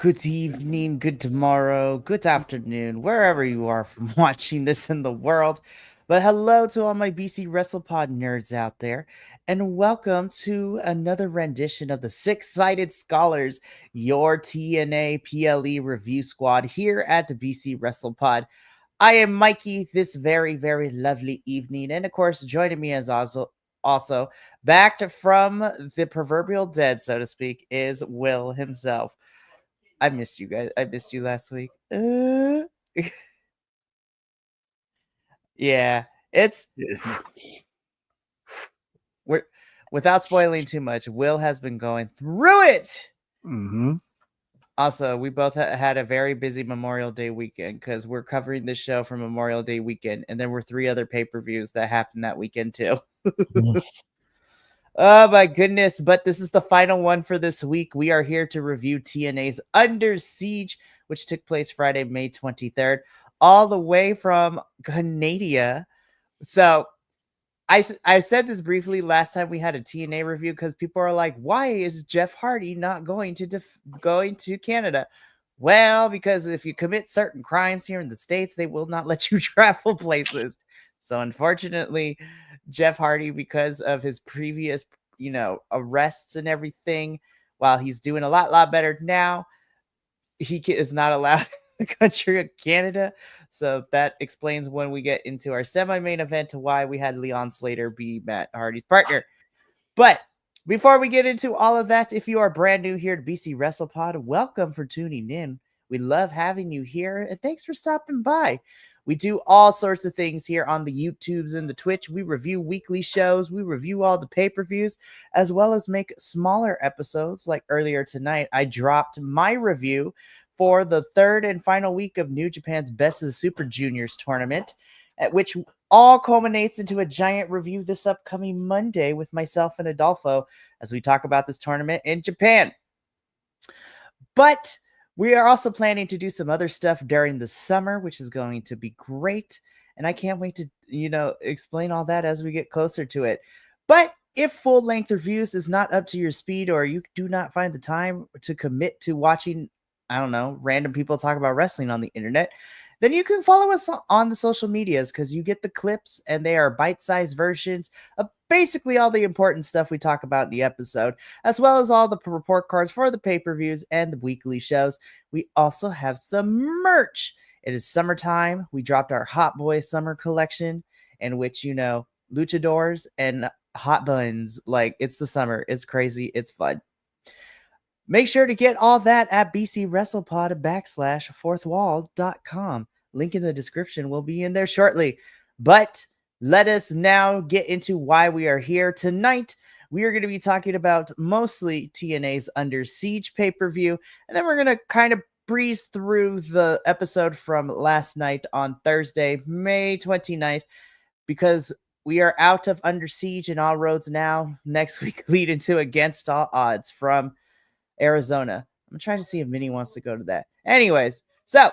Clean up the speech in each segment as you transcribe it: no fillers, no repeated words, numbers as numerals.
good evening, good tomorrow, good afternoon, wherever you are from watching this in the world. But hello to all my BC WrestlePod nerds out there, and welcome to another rendition of the Six Sided Scholars, your TNA PLE review squad here at the BC WrestlePod. I am Mikey this very lovely evening, and of course, joining me as also back from the proverbial dead, so to speak, is Will himself. I missed you guys. I missed you last week. Yeah, it's we're without spoiling too much. Will has been going through it. Mm-hmm. Also, we both had a very busy Memorial Day weekend because we're covering this show for Memorial Day weekend, and there were 3 other pay-per-views that happened that weekend too. Oh my goodness, but this is the final one for this week. We are here to review TNA's Under Siege, which took place Friday, May 23rd, all the way from Canada. So I said this briefly last time we had a TNA review because people are like, why is Jeff Hardy not going to Canada? Well, because if you commit certain crimes here in the States, they will not let you travel places. So unfortunately, Jeff Hardy, because of his previous, arrests and everything, while he's doing a lot better now, he is not allowed in the country of Canada. So that explains when we get into our semi-main event to why we had Leon Slater be Matt Hardy's partner. But before we get into all of that, if you are brand new here to BC WrestlePod, welcome for tuning in. We love having you here, and thanks for stopping by. We do all sorts of things here on the YouTubes and the Twitch. We review weekly shows. We review all the pay-per-views, as well as make smaller episodes. Like earlier tonight, I dropped my review for the third and final week of New Japan's Best of the Super Juniors tournament, at which all culminates into a giant review this upcoming Monday with myself and Adolfo as we talk about this tournament in Japan. But we are also planning to do some other stuff during the summer, which is going to be great. And I can't wait to, explain all that as we get closer to it. But if full-length reviews is not up to your speed, or you do not find the time to commit to watching, I don't know, random people talk about wrestling on the internet, then you can follow us on the social medias because you get the clips and they are bite-sized versions of basically all the important stuff we talk about in the episode, as well as all the report cards for the pay-per-views and the weekly shows. We also have some merch. It is summertime. We dropped our Hot Boy Summer collection, in which, luchadors and hot buns. Like, it's the summer. It's crazy. It's fun. Make sure to get all that at bcwrestlepod.fourthwall.com. Link in the description will be in there shortly. But let us now get into why we are here tonight. We are going to be talking about mostly TNA's Under Siege pay-per-view, and then we're going to kind of breeze through the episode from last night on Thursday, May 29th, because we are out of Under Siege and all roads now next week lead into Against All Odds from Arizona. I'm trying to see if Minnie wants to go to that. Anyways, so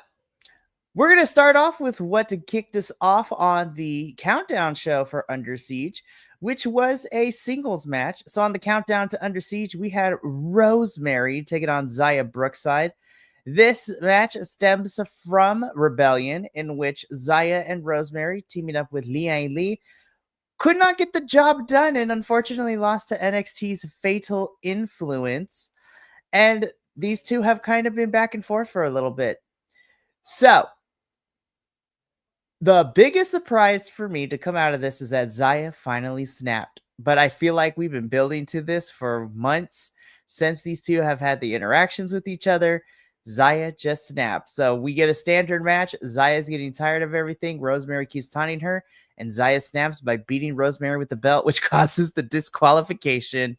we're going to start off with what kicked us off on the countdown show for Under Siege, which was a singles match. So on the countdown to Under Siege, we had Rosemary taking on Zaya Brookside. This match stems from Rebellion, in which Zaya and Rosemary, teaming up with Liang Li, could not get the job done and unfortunately lost to NXT's Fatal Influence. And these two have kind of been back and forth for a little bit. So, the biggest surprise for me to come out of this is that Zaya finally snapped. But I feel like we've been building to this for months since these two have had the interactions with each other. Zaya just snapped. So we get a standard match. Zaya's getting tired of everything. Rosemary keeps taunting her, and Zaya snaps by beating Rosemary with the belt, which causes the disqualification.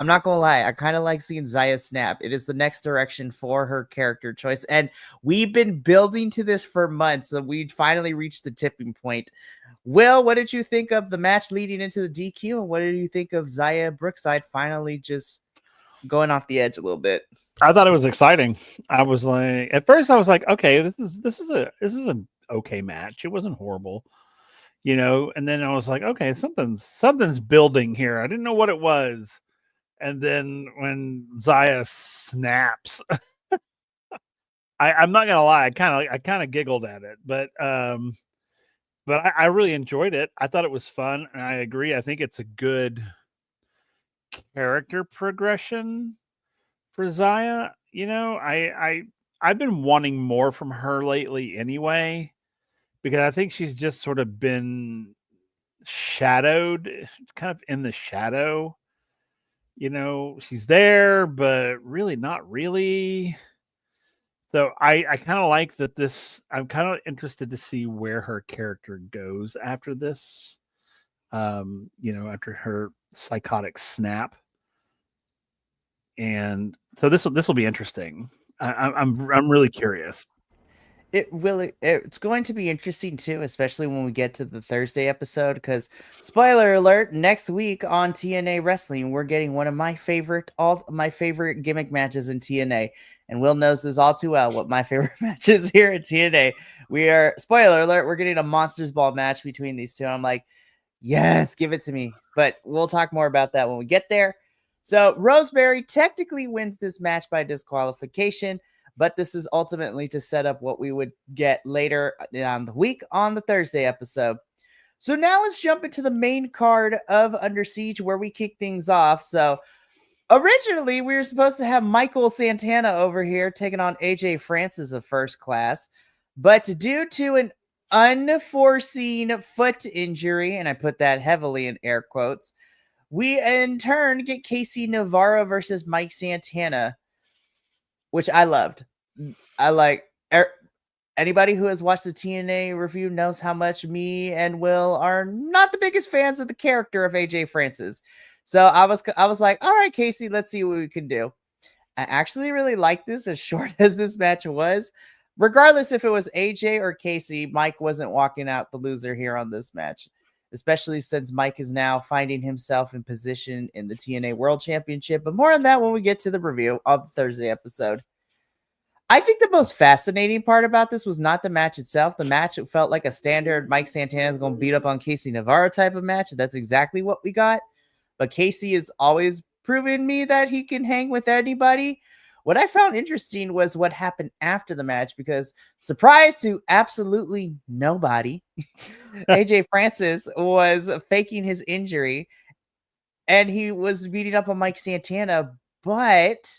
I'm not gonna lie, I kind of like seeing Zaya snap. It is the next direction for her character choice, and we've been building to this for months, so we finally reached the tipping point. Will, what did you think of the match leading into the DQ, and what did you think of Zaya Brookside finally just going off the edge a little bit? I thought it was exciting. I was like, at first I was like, okay, this is an okay match. It wasn't horrible, and then I was like, okay, something's building here. I didn't know what it was. And then when Zaya snaps, I'm not gonna lie, I kind of giggled at it, but I really enjoyed it. I thought it was fun, and I agree. I think it's a good character progression for Zaya. You know, I've been wanting more from her lately anyway, because I think she's just sort of been shadowed, kind of in the shadow. You know, she's there, but really not really. So I kind of like that this. I'm kind of interested to see where her character goes after this. You know, after her psychotic snap, and so this will be interesting. I'm really curious. It's going to be interesting too, especially when we get to the Thursday episode, because spoiler alert, next week on TNA Wrestling, we're getting one of all my favorite gimmick matches in TNA. And Will knows this all too well, what my favorite match is here at TNA. Spoiler alert, we're getting a Monsters Ball match between these two. I'm like, yes, give it to me. But we'll talk more about that when we get there. So Rosemary technically wins this match by disqualification, but this is ultimately to set up what we would get later on the week on the Thursday episode. So now let's jump into the main card of Under Siege, where we kick things off. So originally we were supposed to have Michael Santana over here taking on AJ Francis of First Class, but due to an unforeseen foot injury, and I put that heavily in air quotes, we in turn get Casey Navarro versus Mike Santana, which I loved. I like anybody who has watched the TNA review knows how much me and Will are not the biggest fans of the character of AJ Francis. So I was like, all right, Casey, let's see what we can do. I actually really like this, as short as this match was. Regardless if it was AJ or Casey, Mike wasn't walking out the loser here on this match, especially since Mike is now finding himself in position in the TNA World Championship. But more on that when we get to the review of the Thursday episode. I think the most fascinating part about this was not the match itself. The match, it felt like a standard Mike Santana is going to beat up on Casey Navarro type of match. That's exactly what we got. But Casey has always proven me that he can hang with anybody. What I found interesting was what happened after the match, because surprise to absolutely nobody, AJ Francis was faking his injury and he was beating up on Mike Santana, but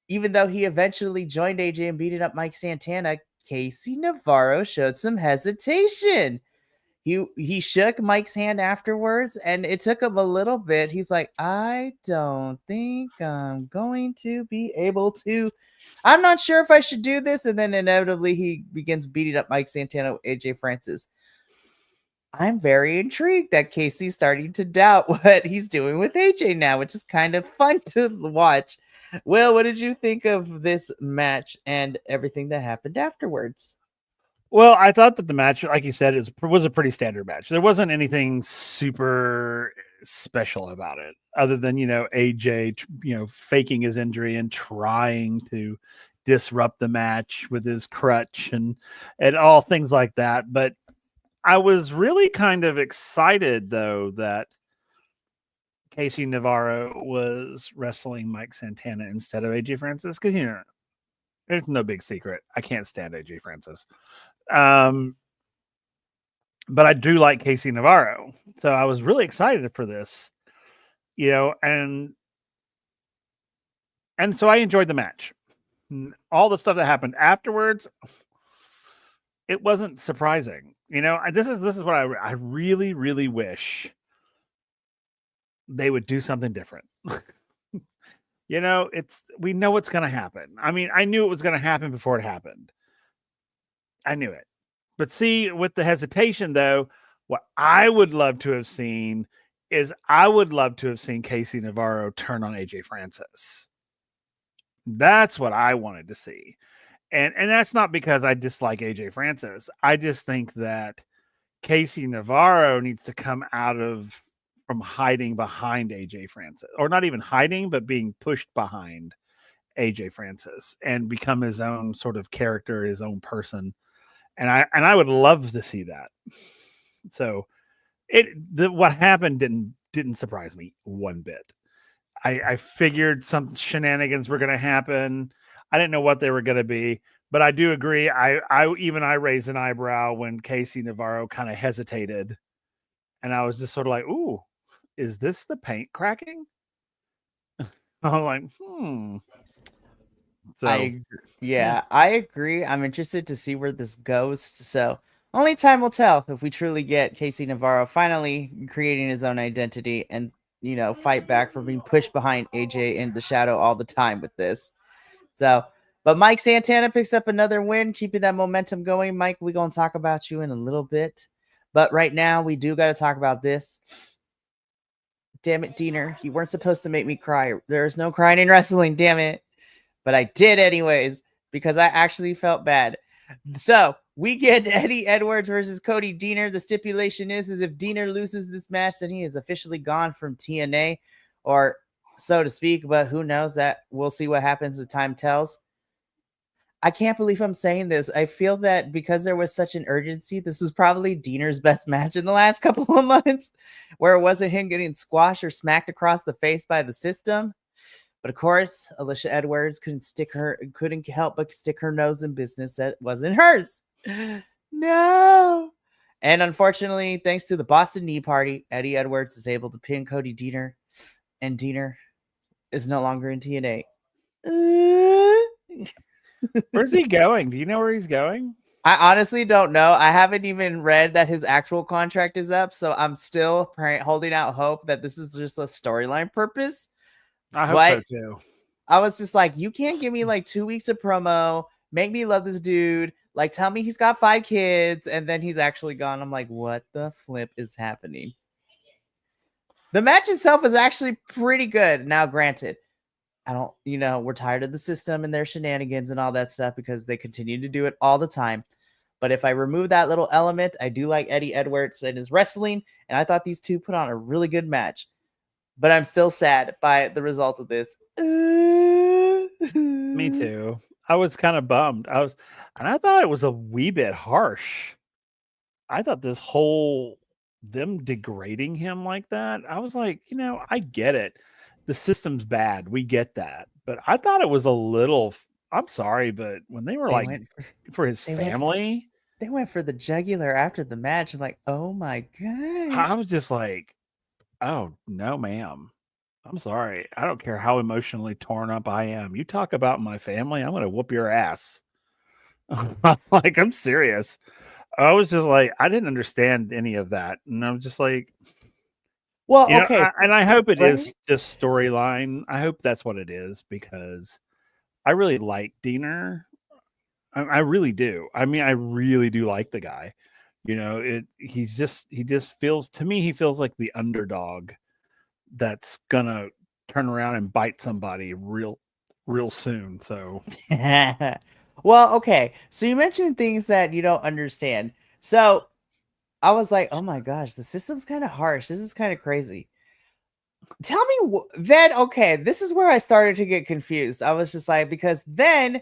even though he eventually joined AJ and beating up Mike Santana, Casey Navarro showed some hesitation. He shook Mike's hand afterwards, and it took him a little bit. He's like, I don't think I'm going to be able to. I'm not sure if I should do this. And then inevitably he begins beating up Mike Santana with AJ Francis. I'm very intrigued that Casey's starting to doubt what he's doing with AJ now, which is kind of fun to watch. Will, what did you think of this match and everything that happened afterwards? Well, I thought that the match, like you said, was a pretty standard match. There wasn't anything super special about it, other than AJ, faking his injury and trying to disrupt the match with his crutch and all things like that. But I was really kind of excited though that Casey Navarro was wrestling Mike Santana instead of AJ Francis, because there's no big secret. I can't stand AJ Francis. But I do like Casey Navarro. So I was really excited for this, and so I enjoyed the match. All the stuff that happened afterwards, it wasn't surprising. This is what I really, really wish they would do something different. We know what's going to happen. I mean, I knew it was going to happen before it happened. I knew it. But see, with the hesitation, though, what I would love to have seen is Casey Navarro turn on AJ Francis. That's what I wanted to see. And that's not because I dislike AJ Francis. I just think that Casey Navarro needs to come from hiding behind AJ Francis, or not even hiding, but being pushed behind AJ Francis and become his own sort of character, his own person. And I would love to see that. So what happened didn't surprise me one bit. I figured some shenanigans were going to happen. I didn't know what they were going to be, but I do agree. I raised an eyebrow when Casey Navarro kind of hesitated, and I was just sort of like, "Ooh, is this the paint cracking?" I'm like, So I agree. I'm interested to see where this goes. So only time will tell if we truly get Casey Navarro finally creating his own identity and fight back for being pushed behind AJ in the shadow all the time with this. So, but Mike Santana picks up another win, keeping that momentum going. Mike, we're gonna talk about you in a little bit, but right now we do got to talk about this. Damn it, Diener, you weren't supposed to make me cry. There's no crying in wrestling, damn it. But I did anyways because I actually felt bad. So we get Eddie Edwards versus Cody Deaner. The stipulation is if Deaner loses this match, then he is officially gone from TNA, or so to speak. But who knows? That we'll see what happens when time tells. I can't believe I'm saying this. I feel that because there was such an urgency, this was probably Deaner's best match in the last couple of months, where it wasn't him getting squashed or smacked across the face by the system. But of course, Alicia Edwards couldn't help but stick her nose in business that wasn't hers. No. And unfortunately, thanks to the Boston Knee Party, Eddie Edwards is able to pin Cody Deaner, and Deaner is no longer in TNA. where's he going? Do you know where he's going? I honestly don't know. I haven't even read that his actual contract is up, so I'm still holding out hope that this is just a storyline purpose. I hope so too. I was just like, you can't give me like 2 weeks of promo, make me love this dude, like tell me he's got 5 kids, and then he's actually gone. I'm like, what the flip is happening? The match itself is actually pretty good. Now, granted, I don't, we're tired of the system and their shenanigans and all that stuff because they continue to do it all the time. But if I remove that little element, I do like Eddie Edwards and his wrestling, and I thought these two put on a really good match. But I'm still sad by the result of this. Me too. I was kind of bummed. I thought it was a wee bit harsh. I thought this whole them degrading him like that, I was like, I get it. The system's bad. We get that. But I thought it was a little, I'm sorry, but when they were for his family, they went for the jugular after the match. I'm like, oh my God. I was just like, oh, no, ma'am. I'm sorry. I don't care how emotionally torn up I am. You talk about my family, I'm going to whoop your ass. Like, I'm serious. I was just like, I didn't understand any of that. And I was just like, well, okay. And I hope it is just storyline. I hope that's what it is because I really like Deaner. I really do. I mean, I really do like the guy. He just feels, to me, he feels like the underdog that's gonna turn around and bite somebody real soon. So well, okay, so you mentioned things that you don't understand, so I was like, oh my gosh, the system's kind of harsh, this is kind of crazy. Tell me then, okay, this is where I started to get confused. I was just like, because then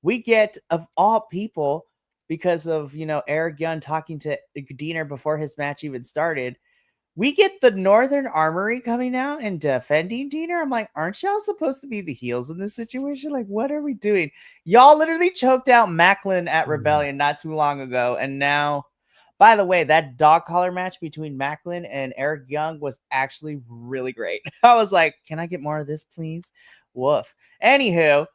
we get, of all people, because of Eric Young talking to Deaner before his match even started, we get the Northern Armory coming out and defending Deaner. I'm like, aren't y'all supposed to be the heels in this situation? Like, what are we doing? Y'all literally choked out Macklin at Rebellion not too long ago. And now, by the way, that dog collar match between Macklin and Eric Young was actually really great. I was like, can I get more of this, please? Woof. Anywho,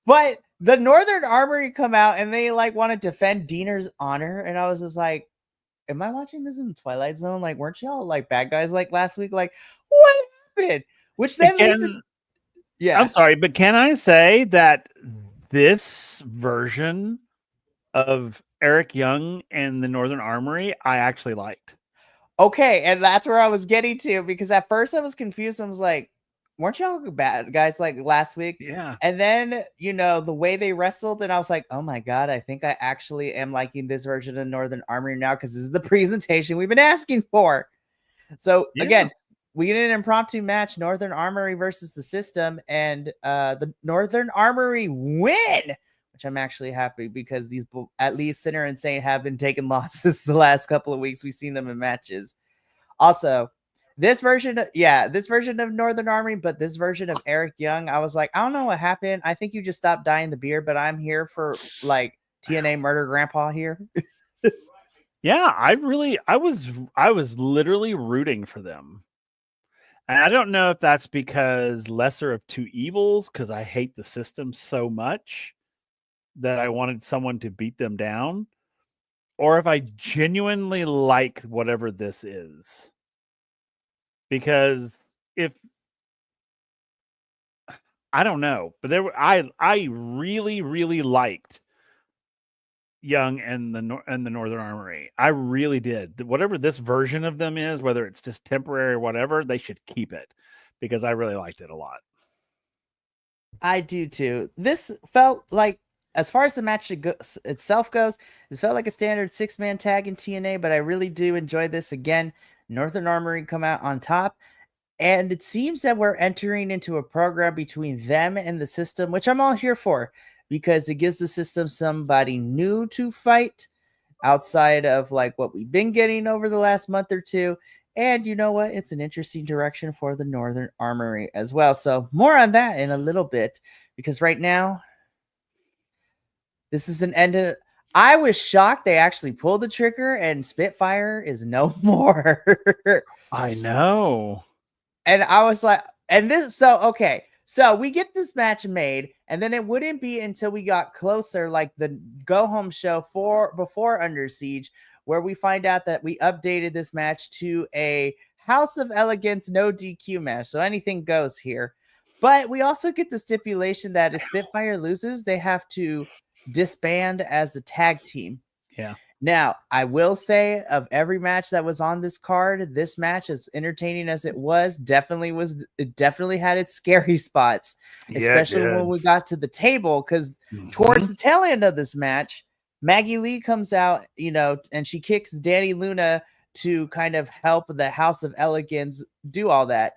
but the Northern Armory come out and they want to defend Deaner's honor. And I was just like, am I watching this in the Twilight Zone? Like, weren't y'all bad guys last week? Like, what happened? Which then leads to, yeah. I'm sorry, but can I say that this version of Eric Young and the Northern Armory, I actually liked. Okay, and that's where I was getting to, because at first I was confused. I was like, weren't y'all bad guys last week? Yeah. And then, the way they wrestled, and I was like, oh my God, I think I actually am liking this version of Northern Armory now, because this is the presentation we've been asking for. So again, we get an impromptu match, Northern Armory versus the system, and the Northern Armory win, which I'm actually happy because these, at least Sinner and Saint, have been taking losses the last couple of weeks. We've seen them in matches. Also, this version of Northern Army, but this version of Eric Young, I was like, I don't know what happened. I think you just stopped dying the beer, but I'm here for like TNA Murder Grandpa here. Yeah, I was literally rooting for them. And I don't know if that's because lesser of two evils, because I hate the system so much that I wanted someone to beat them down, or if I genuinely like whatever this is. Because if I don't know, but I really liked Young and the Northern Armory. I really did. Whatever this version of them is, whether it's just temporary or whatever, they should keep it because I really liked it a lot. I do too. This felt like, as far as the match itself goes, this felt like a standard 6-man tag in TNA, but I really do enjoy this. Again, Northern Armory come out on top, and it seems that we're entering into a program between them and the system, which I'm all here for, because it gives the system somebody new to fight outside of like what we've been getting over the last month or two. And you know what? It's an interesting direction for the Northern Armory as well. So more on that in a little bit, because right now, this is an end of. I was shocked they actually pulled the trigger and Spitfire is no more. I know. And I was like, and this, so, okay. So we get this match made, and then it wouldn't be until we got closer, like the go home show before Under Siege, where we find out that we updated this match to a House of Elegance no DQ match. So anything goes here. But we also get the stipulation that if Spitfire loses, they have to disband as a tag team. Yeah. Now, I will say, of every match that was on this card, this match, as entertaining as it definitely had its scary spots, especially when we got to the table, because towards the tail end of this match, Maggie Lee comes out, and she kicks Danny Luna to kind of help the House of Elegance do all that.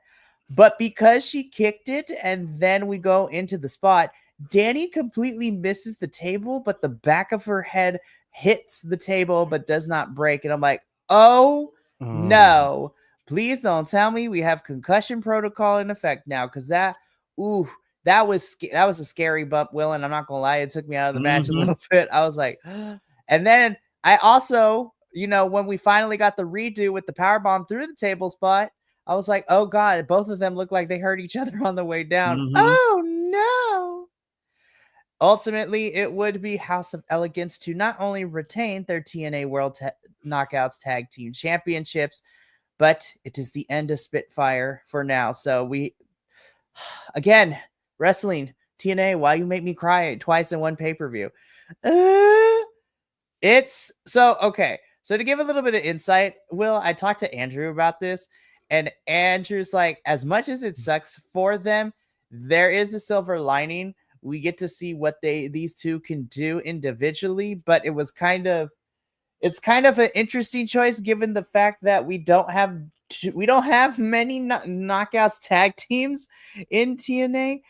But because she kicked it and then we go into the spot, Danny completely misses the table, but the back of her head hits the table but does not break. And I'm like, oh no, please don't tell me we have concussion protocol in effect now, because that was a scary bump, Will, and I'm not gonna lie, it took me out of the match a little bit. I was like, and then I also, when we finally got the redo with the powerbomb through the table spot, I was like, oh god, both of them look like they hurt each other on the way down. Oh no. Ultimately, it would be House of Elegance to not only retain their TNA World Knockouts Tag Team Championships, but it is the end of Spitfire for now. So again, wrestling, TNA, why you make me cry twice in one pay-per-view? It's so, okay. So to give a little bit of insight, Will, I talked to Andrew about this, and Andrew's like, as much as it sucks for them, there is a silver lining. We get to see what these two can do individually, but it's kind of an interesting choice given the fact that we don't have many knockouts tag teams in TNA.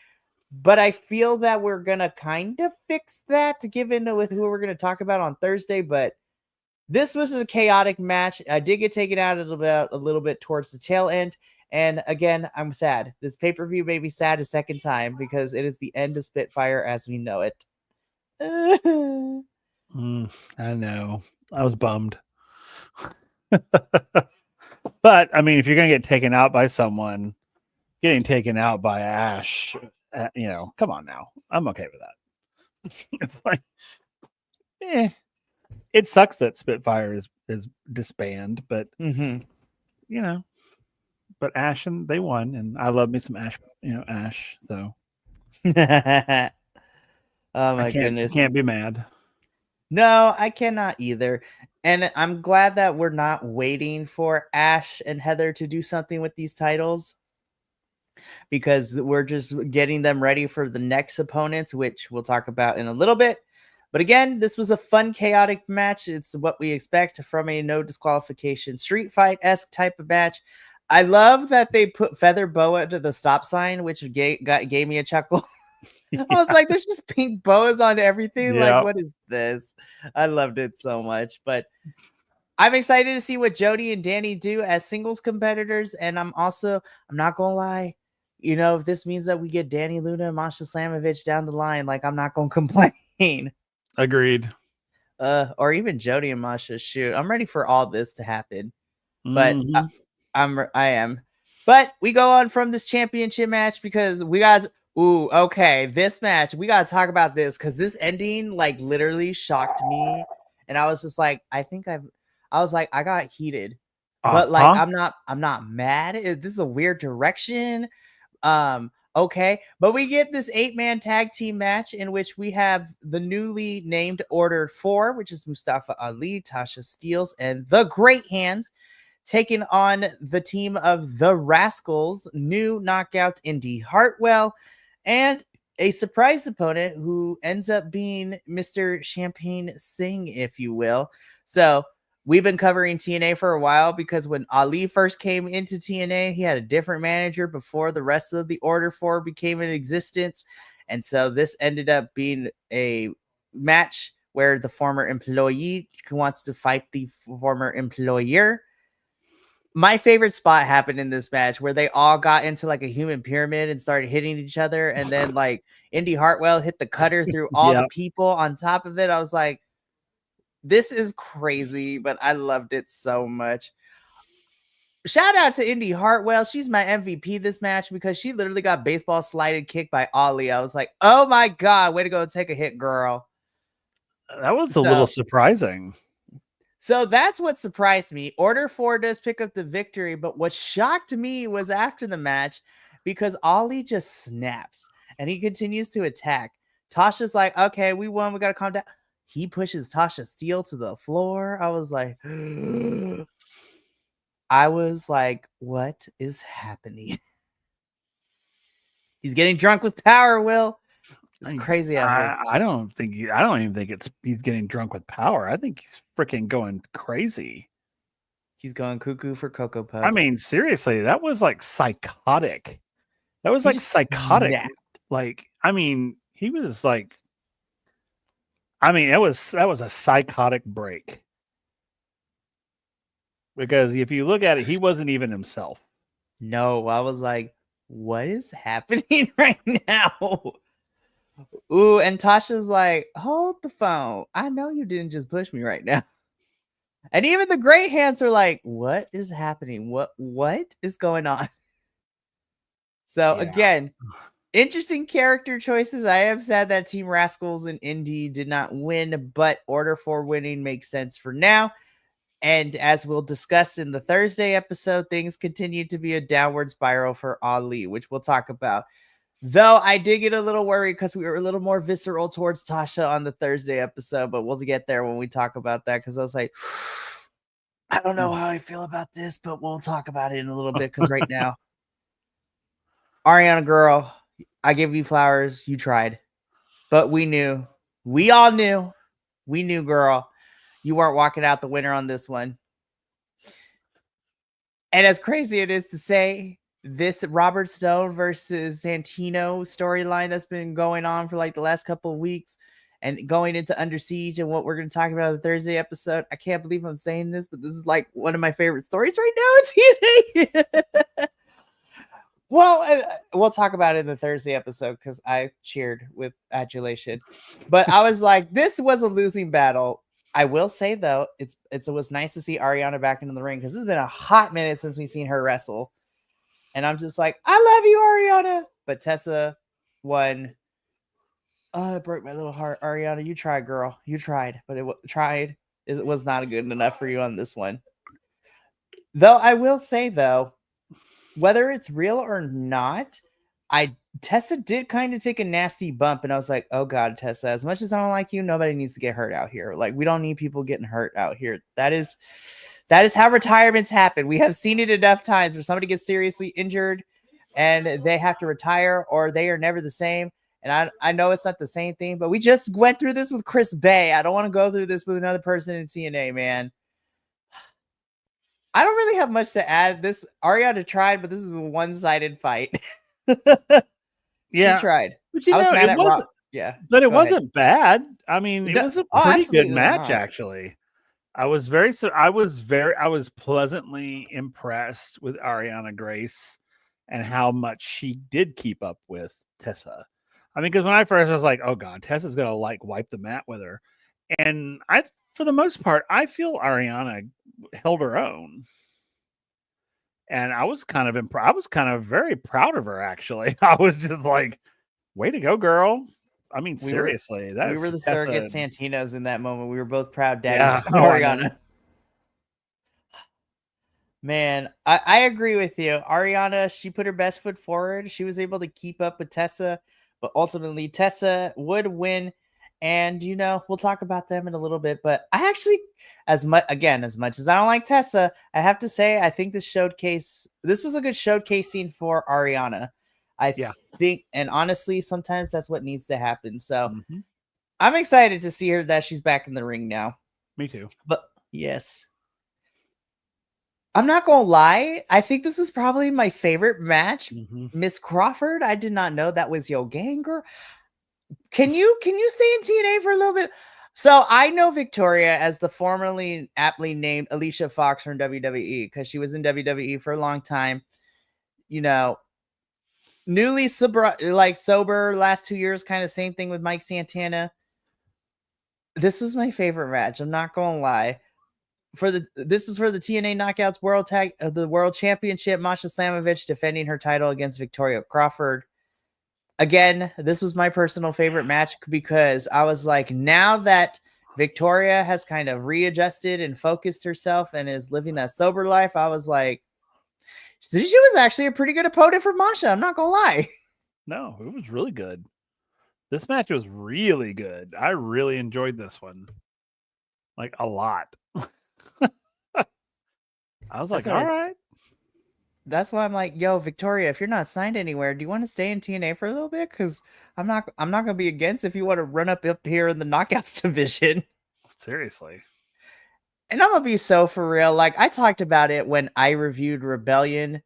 But I feel that we're gonna kind of fix that given with who we're gonna talk about on Thursday. But this was a chaotic match. I did get taken out a little bit towards the tail end. And again, I'm sad. This pay-per-view made me sad a second time because it is the end of Spitfire as we know it. I know. I was bummed. But, I mean, if you're going to get taken out by someone, getting taken out by Ash, come on now. I'm okay with that. It's like, it sucks that Spitfire is disbanded, but, but Ash, and they won, and I love me some Ash, Ash, so. Oh my goodness. Can't be mad. No, I cannot either. And I'm glad that we're not waiting for Ash and Heather to do something with these titles, because we're just getting them ready for the next opponents, which we'll talk about in a little bit. But again, this was a fun, chaotic match. It's what we expect from a no disqualification street fight-esque type of match. I love that they put Feather Boa to the stop sign, which gave me a chuckle. Yeah. I was like, there's just pink boas on everything. Yep. Like, what is this? I loved it so much. But I'm excited to see what Jody and Danny do as singles competitors. And I'm not going to lie. If this means that we get Danny Luna and Masha Slamovich down the line, like, I'm not going to complain. Agreed. Or even Jody and Masha. Shoot, I'm ready for all this to happen. But Mm-hmm. I am. But we go on from this championship match because we got. Ooh, okay. This match, we got to talk about this because this ending, like, literally shocked me. And I was just like, I was like, I got heated. But like, I'm not mad. This is a weird direction. Okay, but we get this 8-man tag team match in which we have the newly named Order 4, which is Mustafa Ali, Tasha Steelz, and the Great Hands, taking on the team of the Rascals, new knockout Indy Hartwell, and a surprise opponent who ends up being Mr. Champagne Singh, if you will. So we've been covering TNA for a while because when Ali first came into TNA, he had a different manager before the rest of the Order 4 became in existence. And so this ended up being a match where the former employee wants to fight the former employer. My favorite spot happened in this match where they all got into like a human pyramid and started hitting each other. And then like Indy Hartwell hit the cutter through all the people on top of it. I was like, this is crazy, but I loved it so much. Shout out to Indy Hartwell. She's my MVP this match because she literally got baseball slided kicked by Ali. I was like, oh my God, way to go take a hit, girl. That was a little surprising. So that's what surprised me. Order 4 does pick up the victory, but what shocked me was after the match because Ali just snaps and he continues to attack. Tasha's like, okay, we won. We got to calm down. He pushes Tasha Steelz to the floor. I was like, what is happening? He's getting drunk with power, Will. It's crazy out here. I don't even think he's getting drunk with power. I think he's freaking going crazy. He's going cuckoo for Cocoa Puffs. I mean, seriously, that was like psychotic. That was like psychotic. Snapped. Like, I mean, he was like, that was a psychotic break. Because if you look at it, he wasn't even himself. No, I was like, what is happening right now? Ooh, and Tasha's like, hold the phone. I know you didn't just push me right now. And even the Great Hands are like, what is happening? What is going on? So again, interesting character choices. I have said that Team Rascals and Indy did not win, but Order 4 winning makes sense for now. And as we'll discuss in the Thursday episode, things continue to be a downward spiral for Ali, which we'll talk about. Though I did get a little worried because we were a little more visceral towards Tasha on the Thursday episode, but we'll get there when we talk about that because I was like, I don't know how I feel about this, but we'll talk about it in a little bit because right now, Ariana girl, I give you flowers. You tried, but we all knew, girl, you weren't walking out the winner on this one. And as crazy it is to say, this Robert Stone versus Santino storyline that's been going on for like the last couple of weeks and going into Under Siege and what we're going to talk about in the Thursday episode. I can't believe I'm saying this, but this is like one of my favorite stories right now in TNA. Well, we'll talk about it in the Thursday episode because I cheered with adulation. But I was like, this was a losing battle. I will say, though, it was nice to see Ariana back into the ring because it's been a hot minute since we've seen her wrestle. And I'm just like, I love you, Ariana. But Tessa won. Oh, it broke my little heart. Ariana, you tried, girl. You tried. But it was not good enough for you on this one. Though I will say, though, whether it's real or not, Tessa did kind of take a nasty bump. And I was like, oh, God, Tessa, as much as I don't like you, nobody needs to get hurt out here. Like, we don't need people getting hurt out here. That is how retirements happen. We have seen it enough times where somebody gets seriously injured and they have to retire or they are never the same. And I know it's not the same thing, but we just went through this with Chris Bay. I don't want to go through this with another person in TNA, man. I don't really have much to add. This Ariana tried, but this is a one-sided fight. Yeah, she tried. But I was mad at Rob. Yeah, but it wasn't bad. I mean, it was a pretty good match, actually. I was pleasantly impressed with Ariana Grace and how much she did keep up with Tessa. I mean, because when I first was like, oh God, Tessa's gonna like wipe the mat with her. And for the most part, I feel Ariana held her own. And I was kind of very proud of her, actually. I was just like, way to go, girl. I mean, seriously, we were the surrogate Santinos in that moment. We were both proud daddies of Ariana. Man, I agree with you. Ariana, she put her best foot forward. She was able to keep up with Tessa, but ultimately Tessa would win. And we'll talk about them in a little bit. But I actually, as much as I don't like Tessa, I have to say I think this was a good showcasing for Ariana. I think, and honestly, sometimes that's what needs to happen. So I'm excited to see her that she's back in the ring now. Me too. But yes. I'm not gonna lie. I think this is probably my favorite match. Miss Crawford, I did not know that was your gang girl. Can you stay in TNA for a little bit? So I know Victoria as the formerly aptly named Alicia Fox from WWE because she was in WWE for a long time. Newly sober last 2 years, kind of same thing with Mike Santana. This was my favorite match. I'm not gonna lie. This is for the TNA Knockouts World Championship. Masha Slamovich defending her title against Victoria Crawford. Again, this was my personal favorite match because I was like, now that Victoria has kind of readjusted and focused herself and is living that sober life, I was like, she was actually a pretty good opponent for Masha. I'm not gonna lie. No, it was really good. This match was really good. I really enjoyed this one, like a lot. I was like, all right. That's why I'm like, yo, Victoria, if you're not signed anywhere, do you want to stay in TNA for a little bit? Because I'm not gonna be against if you want to run up here in the Knockouts division. Seriously. And I'm gonna be so for real. Like I talked about it when I reviewed Rebellion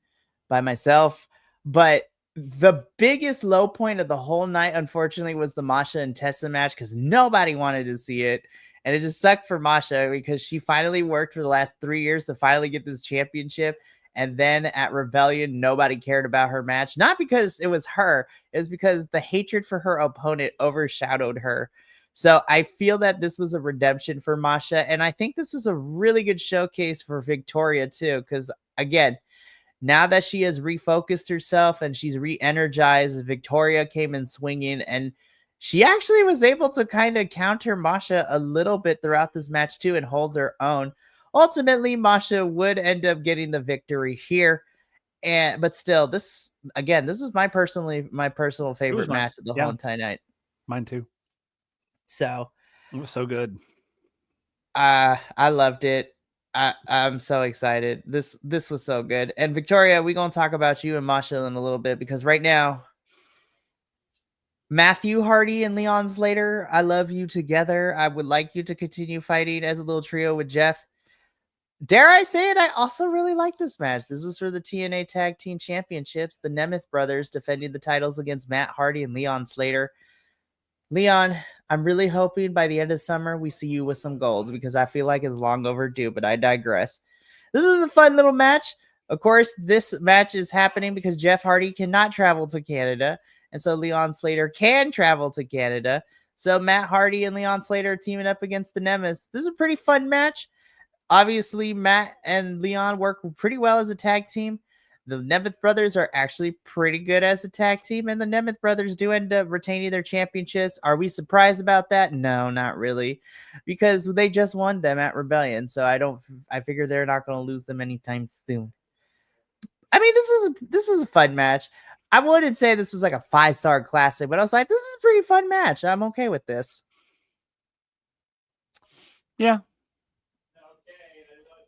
by myself, but the biggest low point of the whole night, unfortunately, was the Masha and Tessa match because nobody wanted to see it. And it just sucked for Masha because she finally worked for the last 3 years to finally get this championship. And then at Rebellion, nobody cared about her match. Not because it was her. It was because the hatred for her opponent overshadowed her. So I feel that this was a redemption for Masha. And I think this was a really good showcase for Victoria, too. Because, again, now that she has refocused herself and she's re-energized, Victoria came in swinging. And she actually was able to kind of counter Masha a little bit throughout this match, too, and hold her own. Ultimately, Masha would end up getting the victory here. But still, this was my personal favorite match of the whole entire night. Mine too. So it was so good. I loved it. I'm so excited. This was so good. And Victoria, we're gonna talk about you and Masha in a little bit because right now, Matthew Hardy and Leon Slater, I love you together. I would like you to continue fighting as a little trio with Jeff. Dare I say it, I also really like this match. This was for the TNA Tag Team Championships. The Nemeth brothers defending the titles against Matt Hardy and Leon Slater. Leon, I'm really hoping by the end of summer we see you with some gold because I feel like it's long overdue, but I digress. This is a fun little match. Of course, this match is happening because Jeff Hardy cannot travel to Canada, and so Leon Slater can travel to Canada. So Matt Hardy and Leon Slater are teaming up against the Nemeth. This is a pretty fun match. Obviously, Matt and Leon work pretty well as a tag team. The Nemeth brothers are actually pretty good as a tag team, and the Nemeth brothers do end up retaining their championships. Are we surprised about that? No, not really, because they just won them at Rebellion, so I figure they're not going to lose them anytime soon. I mean, this was a fun match. I wouldn't say this was like a 5-star classic, but I was like, this is a pretty fun match. I'm okay with this. Yeah.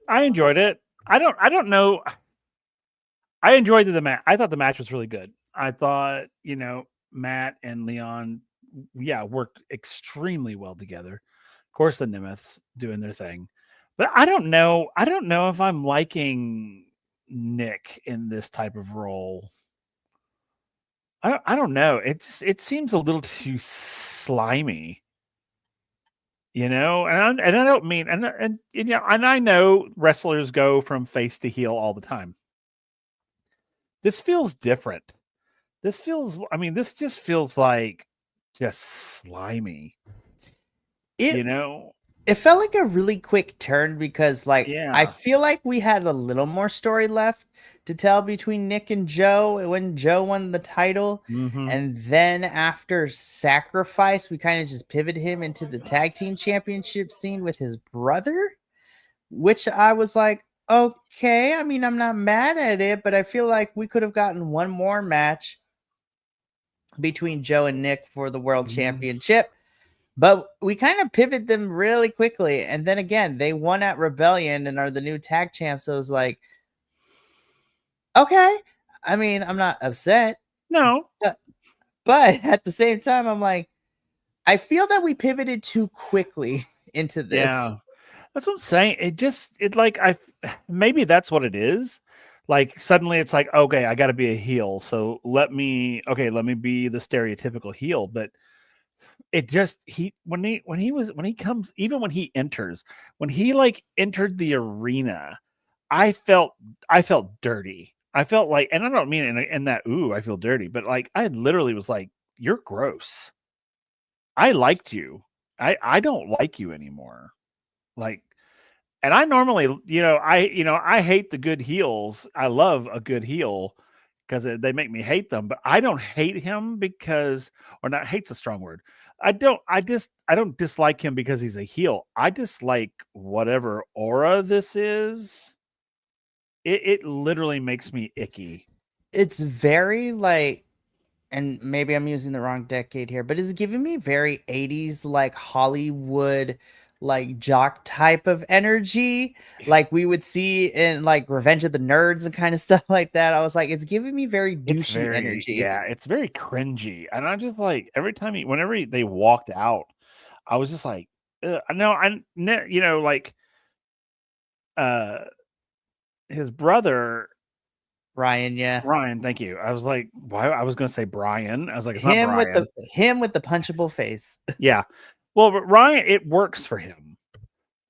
I enjoyed it. I don't know. I enjoyed the match. I thought the match was really good. I thought, Matt and Leon, worked extremely well together. Of course, the Nemeths doing their thing. But I don't know. I don't know if I'm liking Nick in this type of role. I don't know. It seems a little too slimy. and I don't mean, and I know wrestlers go from face to heel all the time. This feels different. This just feels like just slimy, It you know? it felt like a really quick turn because like I Yeah. feel like we had a little more story left to tell between Nick and Joe when Joe won the title. Mhm. And then after Sacrifice, we kind of just pivoted him into the tag team championship scene with his brother, which I was like, okay. I mean, I'm not mad at it, but I feel like we could have gotten one more match between Joe and Nick for the world Mhm. championship. But we kind of pivot them really quickly. And then again, they won at Rebellion and are the new tag champs. So it was like, okay. I mean, I'm not upset. No. But at the same time, I'm like, I feel that we pivoted too quickly into this. Yeah. That's what I'm saying. I maybe that's what it is. Like suddenly it's like, okay, I got to be a heel. So let me be the stereotypical heel, but it just when he comes, even when he enters, when he like entered the arena, I felt dirty. I felt like, and I don't mean in that ooh, I feel dirty, but like I literally was like, you're gross. I liked you. I don't like you anymore. Like, and I normally, I hate the good heels. I love a good heel because they make me hate them, but I don't hate him because, or not hate's a strong word. I don't dislike him because he's a heel. I dislike whatever aura this is. It literally makes me icky. It's very like, and maybe I'm using the wrong decade here, but it's giving me very 80s like Hollywood like jock type of energy like we would see in like Revenge of the Nerds and kind of stuff like that. I was like, it's giving me very douchey energy. It's very cringy. And I'm just like, whenever they walked out, I was just like, no, like, uh, his brother, Ryan, yeah. Ryan, thank you. I was like, why? I was going to say Brian. I was like, it's not Him with Brian. the punchable face. Yeah. Well, but Ryan, it works for him.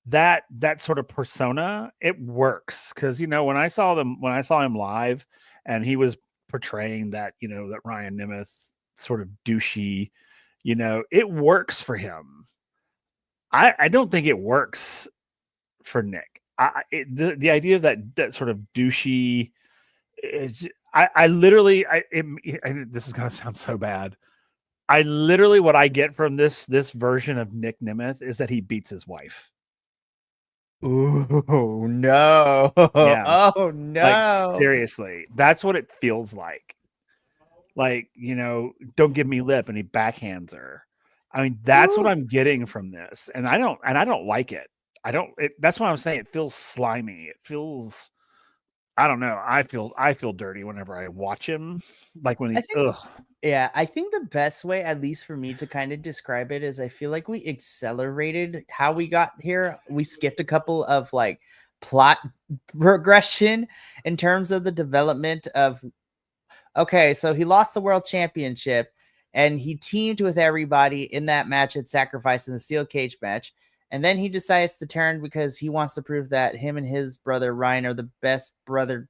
That sort of persona, it works because when I saw him live, and he was portraying that that Ryan Nemeth sort of douchey, it works for him. I don't think it works for Nick. The idea of that sort of douchey, I literally, this is gonna sound so bad. I literally, what I get from this version of Nick Nemeth is that he beats his wife. Ooh, no. Yeah. Oh Like, no. seriously, that's what it feels like. Like, don't give me lip, and he backhands her. I mean, that's what Ooh. I'm getting from this, and I don't like it. That's why I'm saying it feels slimy. It feels, I don't know. I feel dirty whenever I watch him. Like when I he, think ugh. Yeah, I think the best way, at least for me, to kind of describe it is I feel like we accelerated how we got here. We skipped a couple of like plot progression in terms of the development of, okay, so he lost the world championship and he teamed with everybody in that match at Sacrifice in the steel cage match. And then he decides to turn because he wants to prove that him and his brother Ryan are the best brother.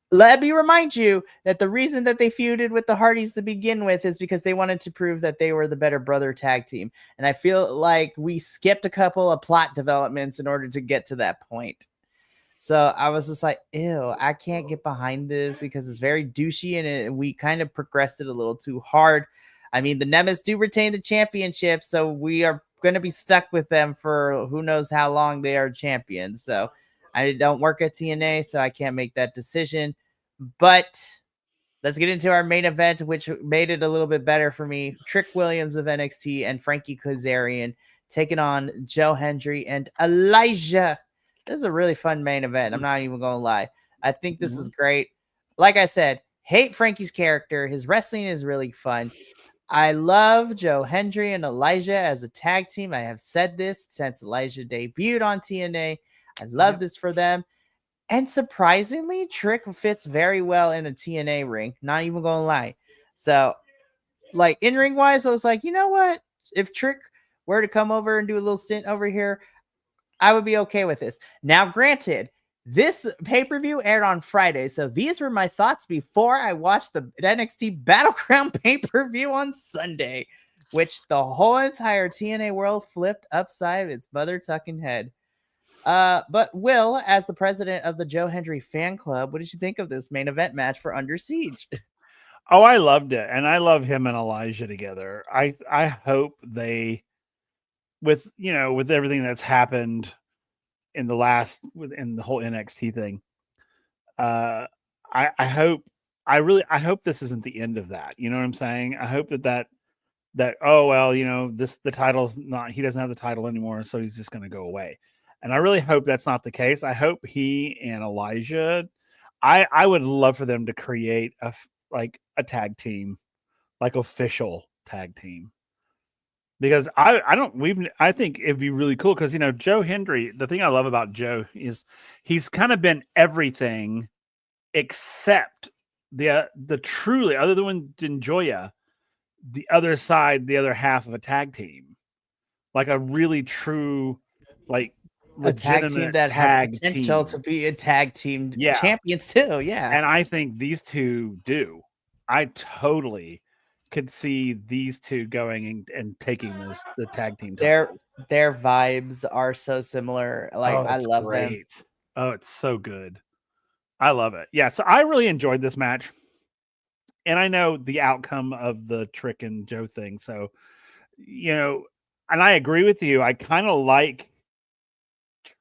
Let me remind you that the reason that they feuded with the Hardys to begin with is because they wanted to prove that they were the better brother tag team. And I feel like we skipped a couple of plot developments in order to get to that point. So I was just like, ew, I can't get behind this because it's very douchey and we kind of progressed it a little too hard. I mean, the Nemesis do retain the championship, so we are going to be stuck with them for who knows how long they are champions. So I don't work at TNA, so I can't make that decision. But let's get into our main event, which made it a little bit better for me. Trick Williams of NXT and Frankie Kazarian taking on Joe Hendry and Elijah. This is a really fun main event. I'm not even going to lie. I think this is great. Like I said, hate Frankie's character. His wrestling is really fun. I love Joe Hendry and Elijah as a tag team. I have said this since Elijah debuted on TNA. I love this for them. And surprisingly, Trick fits very well in a TNA ring. Not even going to lie. So, like, in ring wise, I was like, you know what? If Trick were to come over and do a little stint over here, I would be okay with this. Now, granted, this pay-per-view aired on Friday, so these were my thoughts before I watched the NXT Battleground pay-per-view on Sunday, which the whole entire TNA world flipped upside its mother-tucking head. But Will, as the president of the Joe Hendry fan club, what did you think of this main event match for Under Siege? Oh, I loved it, and I love him and Elijah together. I hope they, with everything that's happened in the whole NXT thing, I hope this isn't the end of that. You know what I'm saying? I hope that oh well, the title's not, he doesn't have the title anymore, so he's just going to go away. And I really hope that's not the case. I hope he and Elijah, I would love for them to create a tag team, like official tag team. Because I think it'd be really cool because Joe Hendry, the thing I love about Joe is he's kind of been everything except the truly, other than Joya, the other side, the other half of a tag team. Like a really true, like a tag team that has potential to be a tag team champions too. Yeah. And I think these two do. I totally could see these two going and taking the tag team titles. Their vibes are so similar. Like, I love them. Oh, it's so good. I love it. Yeah, so I really enjoyed this match. And I know the outcome of the Trick and Joe thing. So, and I agree with you. I kind of like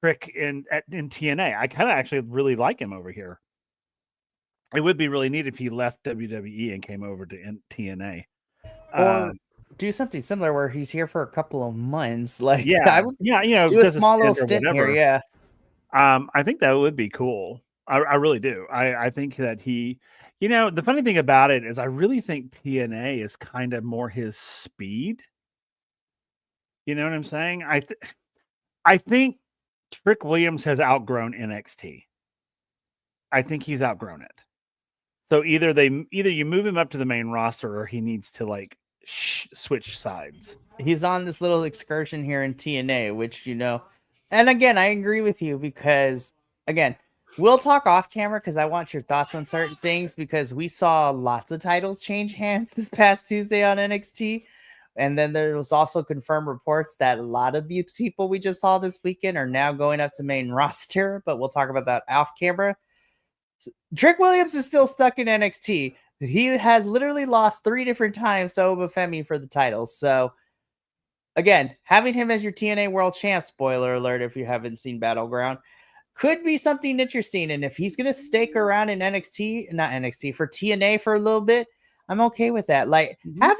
Trick in TNA. I kind of actually really like him over here. It would be really neat if he left WWE and came over to TNA. Or do something similar where he's here for a couple of months. Like, I would do a small little stint here. Yeah. I think that would be cool. I really do. I think that he, the funny thing about it is I really think TNA is kind of more his speed. You know what I'm saying? I think Trick Williams has outgrown NXT. I think he's outgrown it. So either you move him up to the main roster or he needs to switch sides. He's on this little excursion here in TNA, which, and again, I agree with you because, again, we'll talk off camera because I want your thoughts on certain things because we saw lots of titles change hands this past Tuesday on NXT. And then there was also confirmed reports that a lot of these people we just saw this weekend are now going up to main roster, but we'll talk about that off camera. Trick Williams is still stuck in NXT. He has literally lost 3 different times to Obafemi for the title. So, again, having him as your TNA World Champ, spoiler alert if you haven't seen Battleground, could be something interesting. And if he's going to stake around in for TNA for a little bit, I'm okay with that. Like, have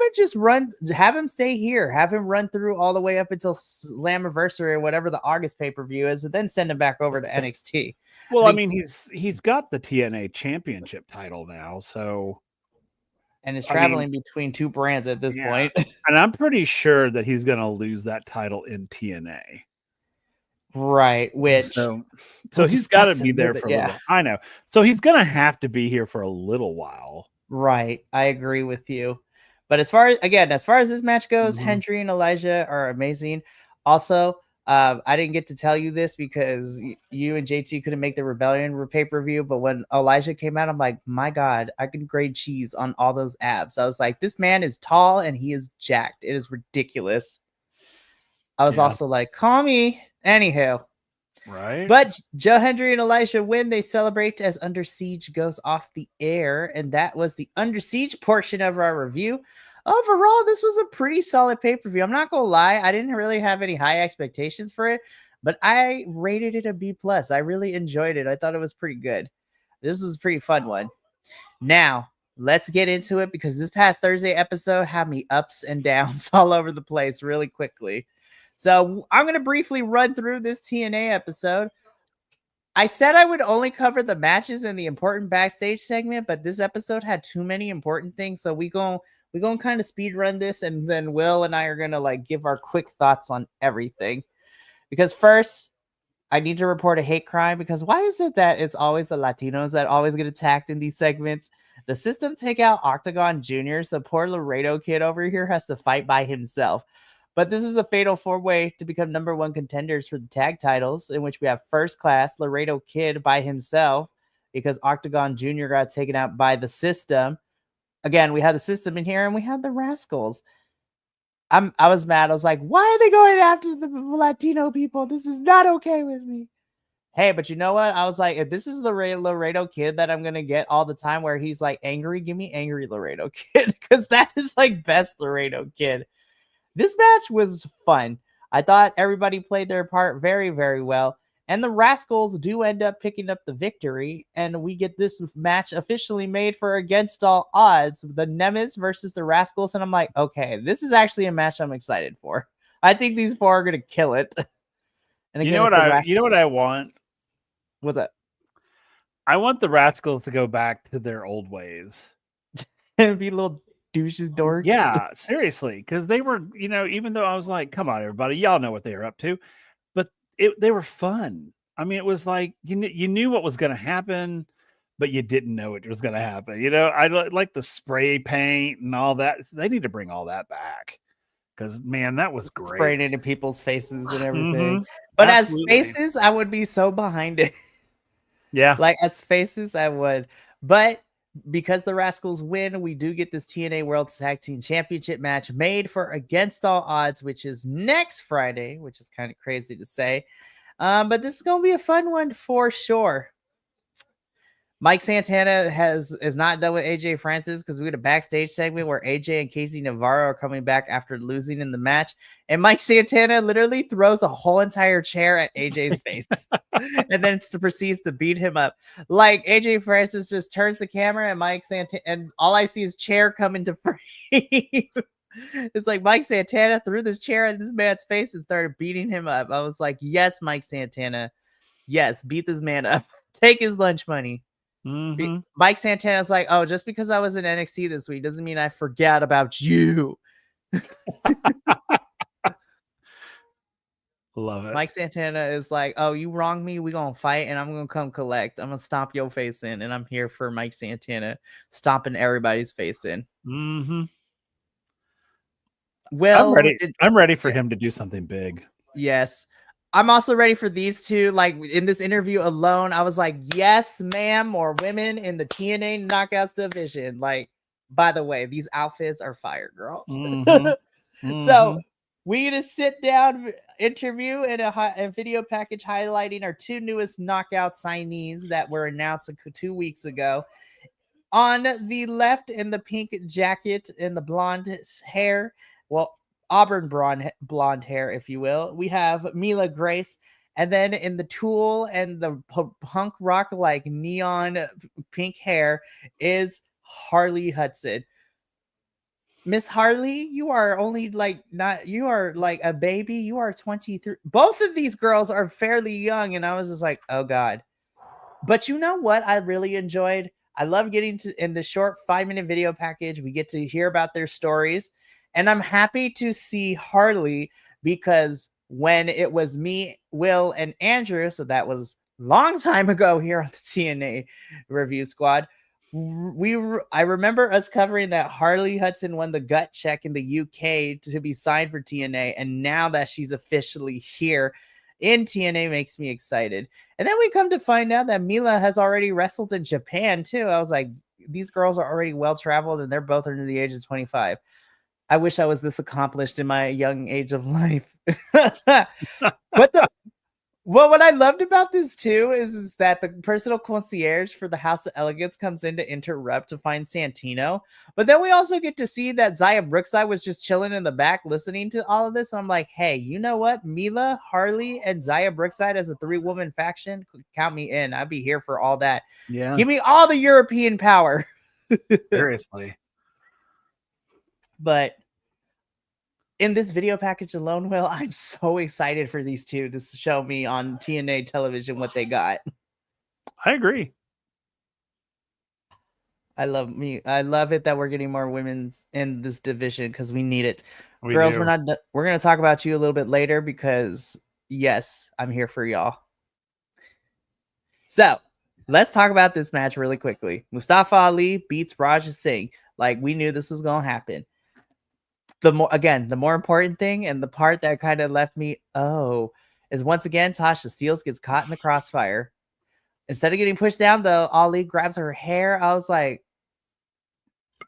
him stay here, have him run through all the way up until Slammiversary or whatever the August pay-per-view is, and then send him back over to NXT. Well, I mean he's got the TNA Championship title now, so and is traveling between 2 brands at this point. And I'm pretty sure that he's going to lose that title in TNA. Right, which so he's got to be there for a little while. I know. So he's going to have to be here for a little while. Right. I agree with you. But as far as this match goes, Hendry and Elijah are amazing. Also, I didn't get to tell you this because you and JT couldn't make the Rebellion pay-per-view, but when Elijah came out, I'm like, my God, I can grade cheese on all those abs. I was like, this man is tall and he is jacked. It is ridiculous. I was also like, call me. Anywho. Right. But Joe Hendry and Elijah win. They celebrate as Under Siege goes off the air. And that was the Under Siege portion of our review. Overall, this was a pretty solid pay-per-view. I'm not going to lie. I didn't really have any high expectations for it, but I rated it a B+. I really enjoyed it. I thought it was pretty good. This was a pretty fun one. Now, let's get into it because this past Thursday episode had me ups and downs all over the place really quickly. So I'm going to briefly run through this TNA episode. I said I would only cover the matches and the important backstage segment, but this episode had too many important things. So we're going to kind of speed run this, and then Will and I are going to give our quick thoughts on everything. Because first, I need to report a hate crime because why is it that it's always the Latinos that always get attacked in these segments? The system take out Octagon Jr., so poor Laredo kid over here has to fight by himself. But this is a fatal 4-way to become number 1 contenders for the tag titles, in which we have First Class Laredo Kid by himself because Octagon Jr. got taken out by the System. Again, we have the System in here, and we have the Rascals. I was mad. I was like, why are they going after the Latino people? This is not okay with me. Hey, but you know what? I was like, if this is the Laredo Kid that I'm going to get all the time where he's like angry, give me angry Laredo Kid because that is like best Laredo Kid. This match was fun. I thought everybody played their part very, very well. And the Rascals do end up picking up the victory. And we get this match officially made for Against All Odds. The Nemes versus the Rascals. And I'm like, okay, this is actually a match I'm excited for. I think these 4 are going to kill it. And again, you know what I want? What's that? I want the Rascals to go back to their old ways. And be little douches dorks. Yeah, seriously. Because they were, even though I was like, come on, everybody, y'all know what they were up to. But they were fun. I mean, it was like, you knew what was going to happen, but you didn't know it was going to happen. I like the spray paint and all that. They need to bring all that back. Because, man, that was great. Spraying into people's faces and everything. Mm-hmm. But Absolutely. as faces, I would be so behind it. Yeah. Like, as faces, I would. But because the Rascals win, we do get this TNA World Tag Team Championship match made for Against All Odds, which is next Friday, which is kind of crazy to say. But this is going to be a fun one for sure. Mike Santana is not done with AJ Francis because we had a backstage segment where AJ and Casey Navarro are coming back after losing in the match. And Mike Santana literally throws a whole entire chair at AJ's face and then proceeds to beat him up. Like AJ Francis just turns the camera and Mike Santana, and all I see is chair come into frame. It's like Mike Santana threw this chair at this man's face and started beating him up. I was like, yes, Mike Santana. Yes, beat this man up. Take his lunch money. Mm-hmm. Mike Santana's like, oh, just because I was in NXT this week doesn't mean I forgot about you. Love it. Mike Santana is like, oh, you wronged me. We're going to fight and I'm going to come collect. I'm going to stomp your face in. And I'm here for Mike Santana stomping everybody's face in. Mm-hmm. Well, I'm ready for him to do something big. Yes. I'm also ready for these two. Like in this interview alone, I was like, yes, ma'am, more women in the TNA Knockouts division. Like, by the way, these outfits are fire, girls. Mm-hmm. Mm-hmm. So we get a sit down interview and a video package highlighting our 2 newest knockout signees that were announced 2 weeks ago. On the left, in the pink jacket and the blonde hair, well, auburn blonde hair, if you will, we have Mila Grace. And then in the Tool and the punk rock like neon pink hair is Harley Hudson. Miss Harley, you are only like you are like a baby. You are 23. Both of these girls are fairly young. And I was just like, oh God. But you know what I really enjoyed? I love getting to in the short 5-minute video package. We get to hear about their stories. And I'm happy to see Harley because when it was me, Will, and Andrew, so that was a long time ago here on the TNA Review Squad, I remember us covering that Harley Hudson won the gut check in the UK to be signed for TNA. And now that she's officially here in TNA makes me excited. And then we come to find out that Mila has already wrestled in Japan too. I was like, these girls are already well-traveled and they're both under the age of 25. I wish I was this accomplished in my young age of life. What I loved about this too is that the personal concierge for the House of Elegance comes in to interrupt to find Santino. But then we also get to see that Zaya Brookside was just chilling in the back listening to all of this. And I'm like, hey, you know what? Mila, Harley, and Zaya Brookside as a 3-woman faction, count me in. I'd be here for all that. Yeah. Give me all the European power. Seriously. But in this video package alone, Will, I'm so excited for these two to show me on TNA television what they got. I agree. I love it that we're getting more women's in this division because we need it. Girls, we're going to talk about you a little bit later because yes, I'm here for y'all. So let's talk about this match really quickly. Mustafa Ali beats Raj Singh. Like we knew this was going to happen. the more important thing, and the part that kind of left me, is once again Tasha Steelz gets caught in the crossfire. Instead of getting pushed down, though, Ali grabs her hair. I was like,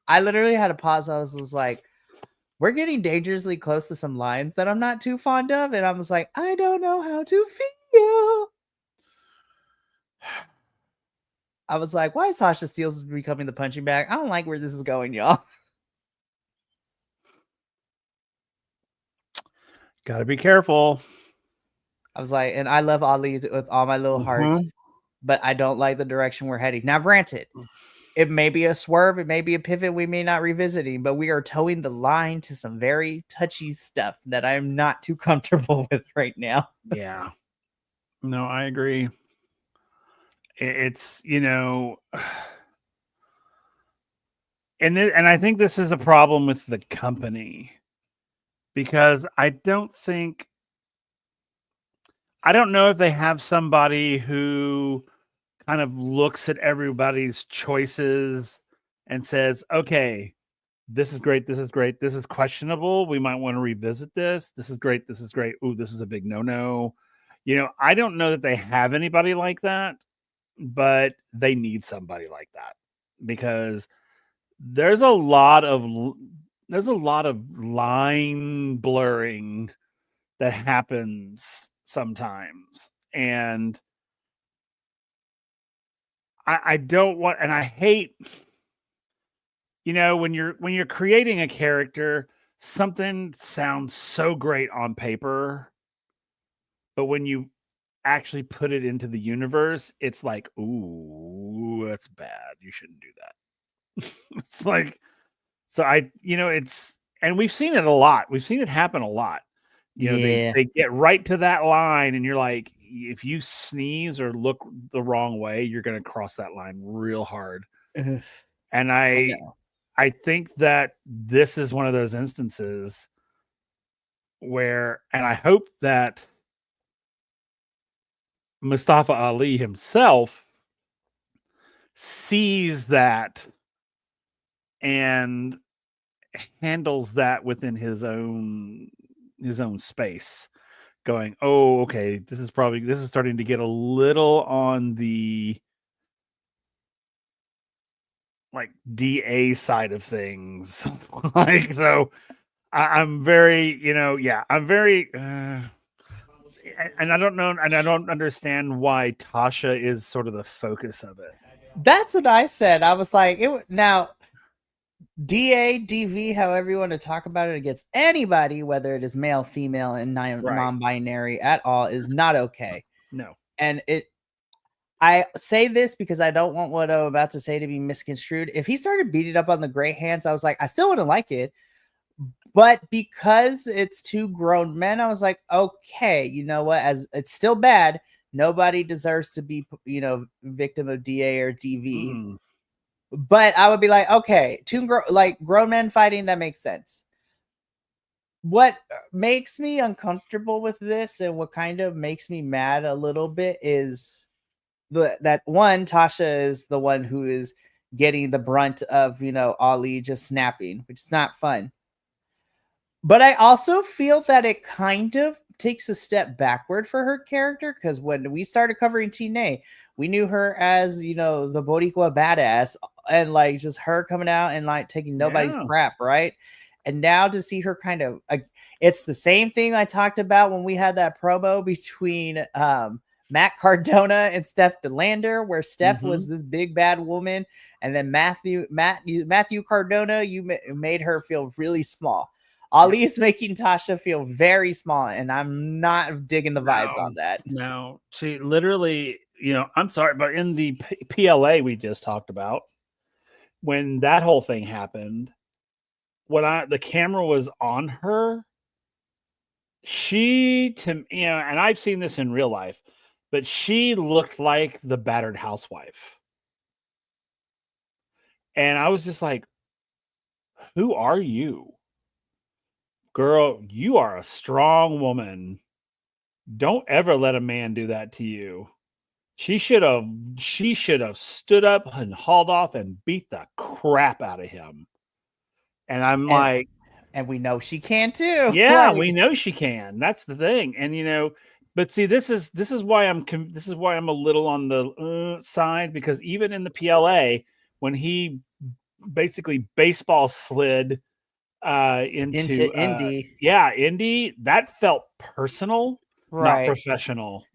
I literally had to pause. I was like, we're getting dangerously close to some lines that I'm not too fond of. And I was like, I don't know how to feel. I was like, why is Tasha Steelz becoming the punching bag? I don't like where this is going, y'all. Gotta be careful. I was like, and I love Ali with all my little heart, but I don't like the direction we're heading. Now, granted, it may be a swerve, it may be a pivot we may not revisiting, but we are towing the line to some very touchy stuff that I'm not too comfortable with right now. Yeah. No, I agree. It's, you know, and I think this is a problem with the company, because I don't know if they have somebody who kind of looks at everybody's choices and says, okay, this is great, this is great, this is questionable, we might want to revisit this. This is great, this is great. Ooh, this is a big no-no. You know, I don't know that they have anybody like that, but they need somebody like that, because there's a lot of line blurring that happens sometimes, and I don't want, and I hate, you know, when you're creating a character, something sounds so great on paper, but when you actually put it into the universe, it's like, ooh, that's bad. You shouldn't do that. It's like, so and we've seen it a lot. We've seen it happen a lot. You know, they get right to that line, and you're like, if you sneeze or look the wrong way, you're going to cross that line real hard. And I think that this is one of those instances where, and I hope that Mustafa Ali himself sees that and handles that within his own space, going, oh, okay, this is starting to get a little on the like DA side of things. Like, so I'm very, I'm very, and I don't know, and I don't understand why Tasha is sort of the focus of it. That's what I said. I was like, now DA, DV, however you want to talk about it, against anybody, whether it is male, female, and non-binary at all, is not okay. No. And I say this because I don't want what I'm about to say to be misconstrued. If he started beating up on the gray hands, I was like, I still wouldn't like it. But because it's two grown men, I was like, okay, you know what? As it's still bad. Nobody deserves to be, victim of DA or DV. But I would be like, okay, two grown men fighting, that makes sense. What makes me uncomfortable with this, and what kind of makes me mad a little bit, is that one, Tasha is the one who is getting the brunt of, Ali just snapping, which is not fun. But I also feel that it kind of takes a step backward for her character, because when we started covering TNA, we knew her as, the Boricua badass, and like just her coming out and like taking nobody's crap, right? And now to see her kind of, it's the same thing I talked about when we had that promo between Matt Cardona and Steph DeLander, where Steph was this big bad woman, and then Matthew Cardona, you made her feel really small. Ali is making Tasha feel very small, and I'm not digging the vibes on that. No, she literally, I'm sorry, but in the PLA we just talked about, when that whole thing happened, when the camera was on her, and I've seen this in real life, but she looked like the battered housewife. And I was just like, who are you? Girl, you are a strong woman. Don't ever let a man do that to you. She should have stood up and hauled off and beat the crap out of him. And I'm like, And we know she can too. Yeah, we know she can. That's the thing. And but see, this is why I'm a little on the side, because even in the PLA, when he basically baseball slid into Indy. Indy, that felt personal, not Right. professional.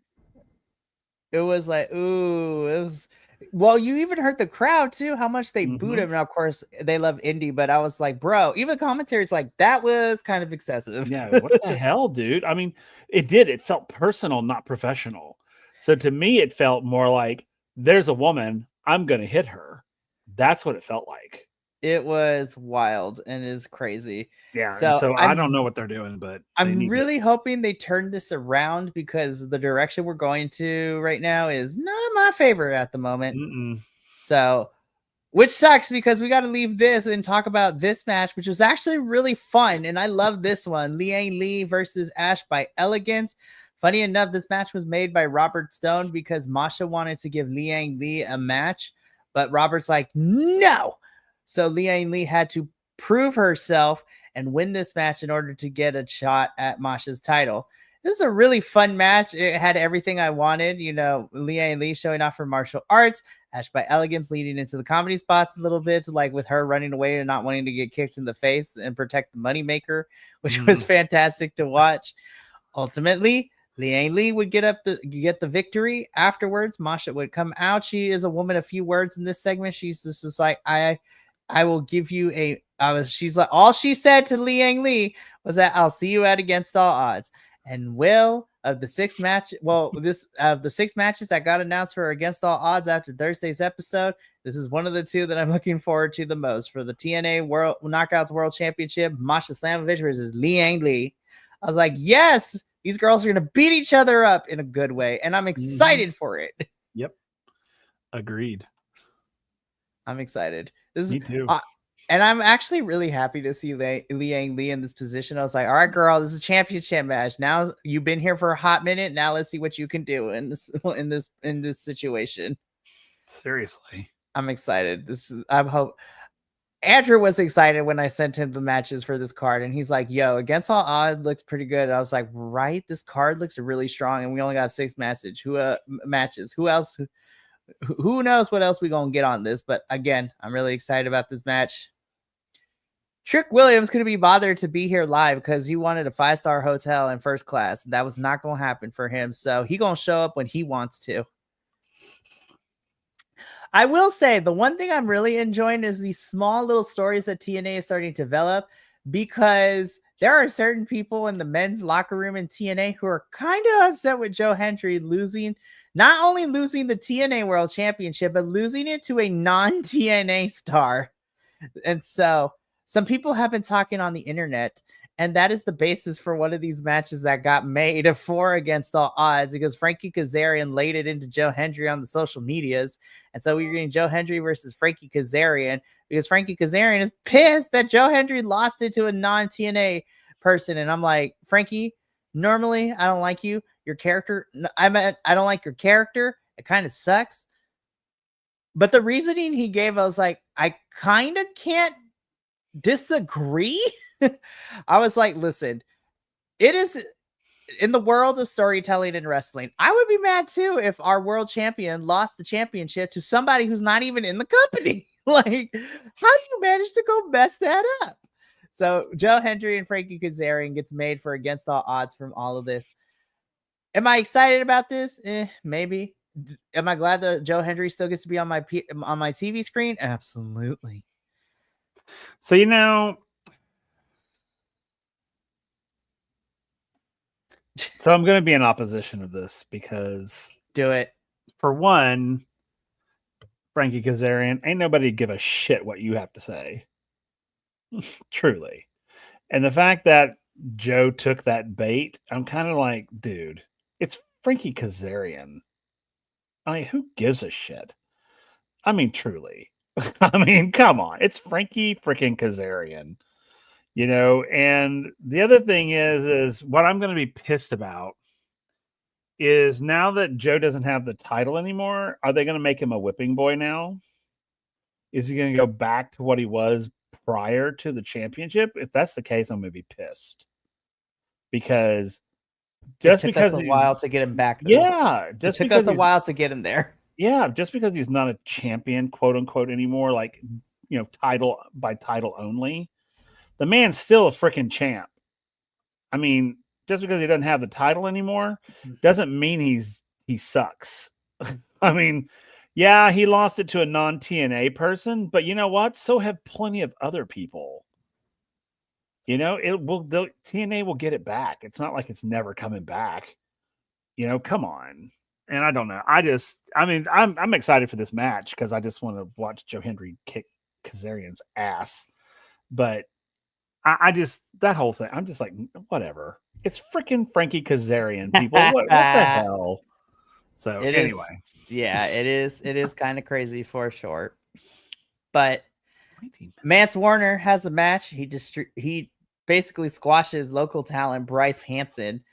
It was like, ooh, it was. Well, you even heard the crowd too, how much they booed him. Now, of course, they love Indy, but I was like, bro, even the commentary's like, that was kind of excessive. Yeah, what the hell, dude? I mean, it felt personal, not professional. So to me, it felt more like, there's a woman, I'm gonna hit her. That's what it felt like. It was wild and is crazy. Yeah, So and so I don't know what they're doing, but I'm really hoping they turn this around, because the direction we're going to right now is not my favorite at the moment. So, which sucks, because we got to leave this and talk about this match, which was actually really fun. And I love this one. Liang Li versus Ash by Elegance. Funny enough, this match was made by Robert Stone because Masha wanted to give Liang Li a match, but Robert's like, no. So Liang Li had to prove herself and win this match in order to get a shot at Masha's title. This is a really fun match. It had everything I wanted. Liang Li showing off her martial arts, Ash by Elegance leading into the comedy spots a little bit, like with her running away and not wanting to get kicked in the face and protect the moneymaker, which was fantastic to watch. Ultimately, Liang Li would get the victory. Afterwards, Masha would come out. She is a woman of few words in this segment. She's just like, I will give you she's like, all she said to Liang Li was that I'll see you at Against All Odds. And the 6 matches that got announced for Against All Odds after Thursday's episode, this is one of the 2 that I'm looking forward to the most. For the TNA World Knockouts World Championship, Masha Slamovich versus Liang Li. I was like, yes, these girls are going to beat each other up in a good way, and I'm excited for it. Yep. Agreed. I'm excited. Me too. And I'm actually really happy to see Liang Li in this position. I was like, all right, girl, this is a championship match. Now you've been here for a hot minute. Now let's see what you can do in this situation. Seriously. I'm excited. Andrew was excited when I sent him the matches for this card, and he's like, yo, Against All Odds looks pretty good. I was like, right, this card looks really strong, and we only got 6 matches. Who else? Who knows what else we gonna get on this? But again, I'm really excited about this match. Trick Williams couldn't be bothered to be here live because he wanted a 5-star hotel in first class. That was not gonna happen for him, so he gonna show up when he wants to. I will say the one thing I'm really enjoying is these small little stories that TNA is starting to develop, because there are certain people in the men's locker room in TNA who are kind of upset with Joe Hendry not only losing the TNA World Championship, but losing it to a non-TNA star. And so some people have been talking on the internet, and that is the basis for one of these matches that got made for Against All Odds, because Frankie Kazarian laid it into Joe Hendry on the social medias. And so we're getting Joe Hendry versus Frankie Kazarian, because Frankie Kazarian is pissed that Joe Hendry lost it to a non-TNA person. And I'm like, Frankie, normally I don't like you. Your character, I don't like your character. It kind of sucks. But the reasoning he gave, I was like, I kind of can't disagree. I was like, listen, it is in the world of storytelling and wrestling. I would be mad too if our world champion lost the championship to somebody who's not even in the company. Like, how do you manage to go mess that up? So Joe Hendry and Frankie Kazarian gets made for Against All Odds from all of this. Am I excited about this? Maybe. Am I glad that Joe Hendry still gets to be on my TV screen? Absolutely. So, so I'm going to be in opposition of this, because do it. For one, Frankie Kazarian, ain't nobody give a shit what you have to say. Truly. And the fact that Joe took that bait, I'm kind of like, dude, it's Frankie Kazarian. I mean, who gives a shit? I mean, truly. I mean, come on. It's Frankie freaking Kazarian. And the other thing is what I'm going to be pissed about is, now that Joe doesn't have the title anymore, are they going to make him a whipping boy now? Is he going to go back to what he was prior to the championship, if that's the case, I'm going to be pissed. Because it took us a while to get him back. Yeah. It took us a while to get him there. Yeah. Just because he's not a champion, quote unquote, anymore, like, title by title only, the man's still a freaking champ. I mean, just because he doesn't have the title anymore doesn't mean he sucks. I mean, yeah, he lost it to a non-TNA person, but you know what? So have plenty of other people. TNA will get it back. It's not like it's never coming back. Come on. And I don't know. I'm excited for this match because I just want to watch Joe Hendry kick Kazarian's ass. But I just, that whole thing, I'm just like, whatever. It's freaking Frankie Kazarian, people. What the hell? So anyway. It is kind of crazy for sure. But Mance Warner has a match. He basically squashes local talent Bryce Hansen.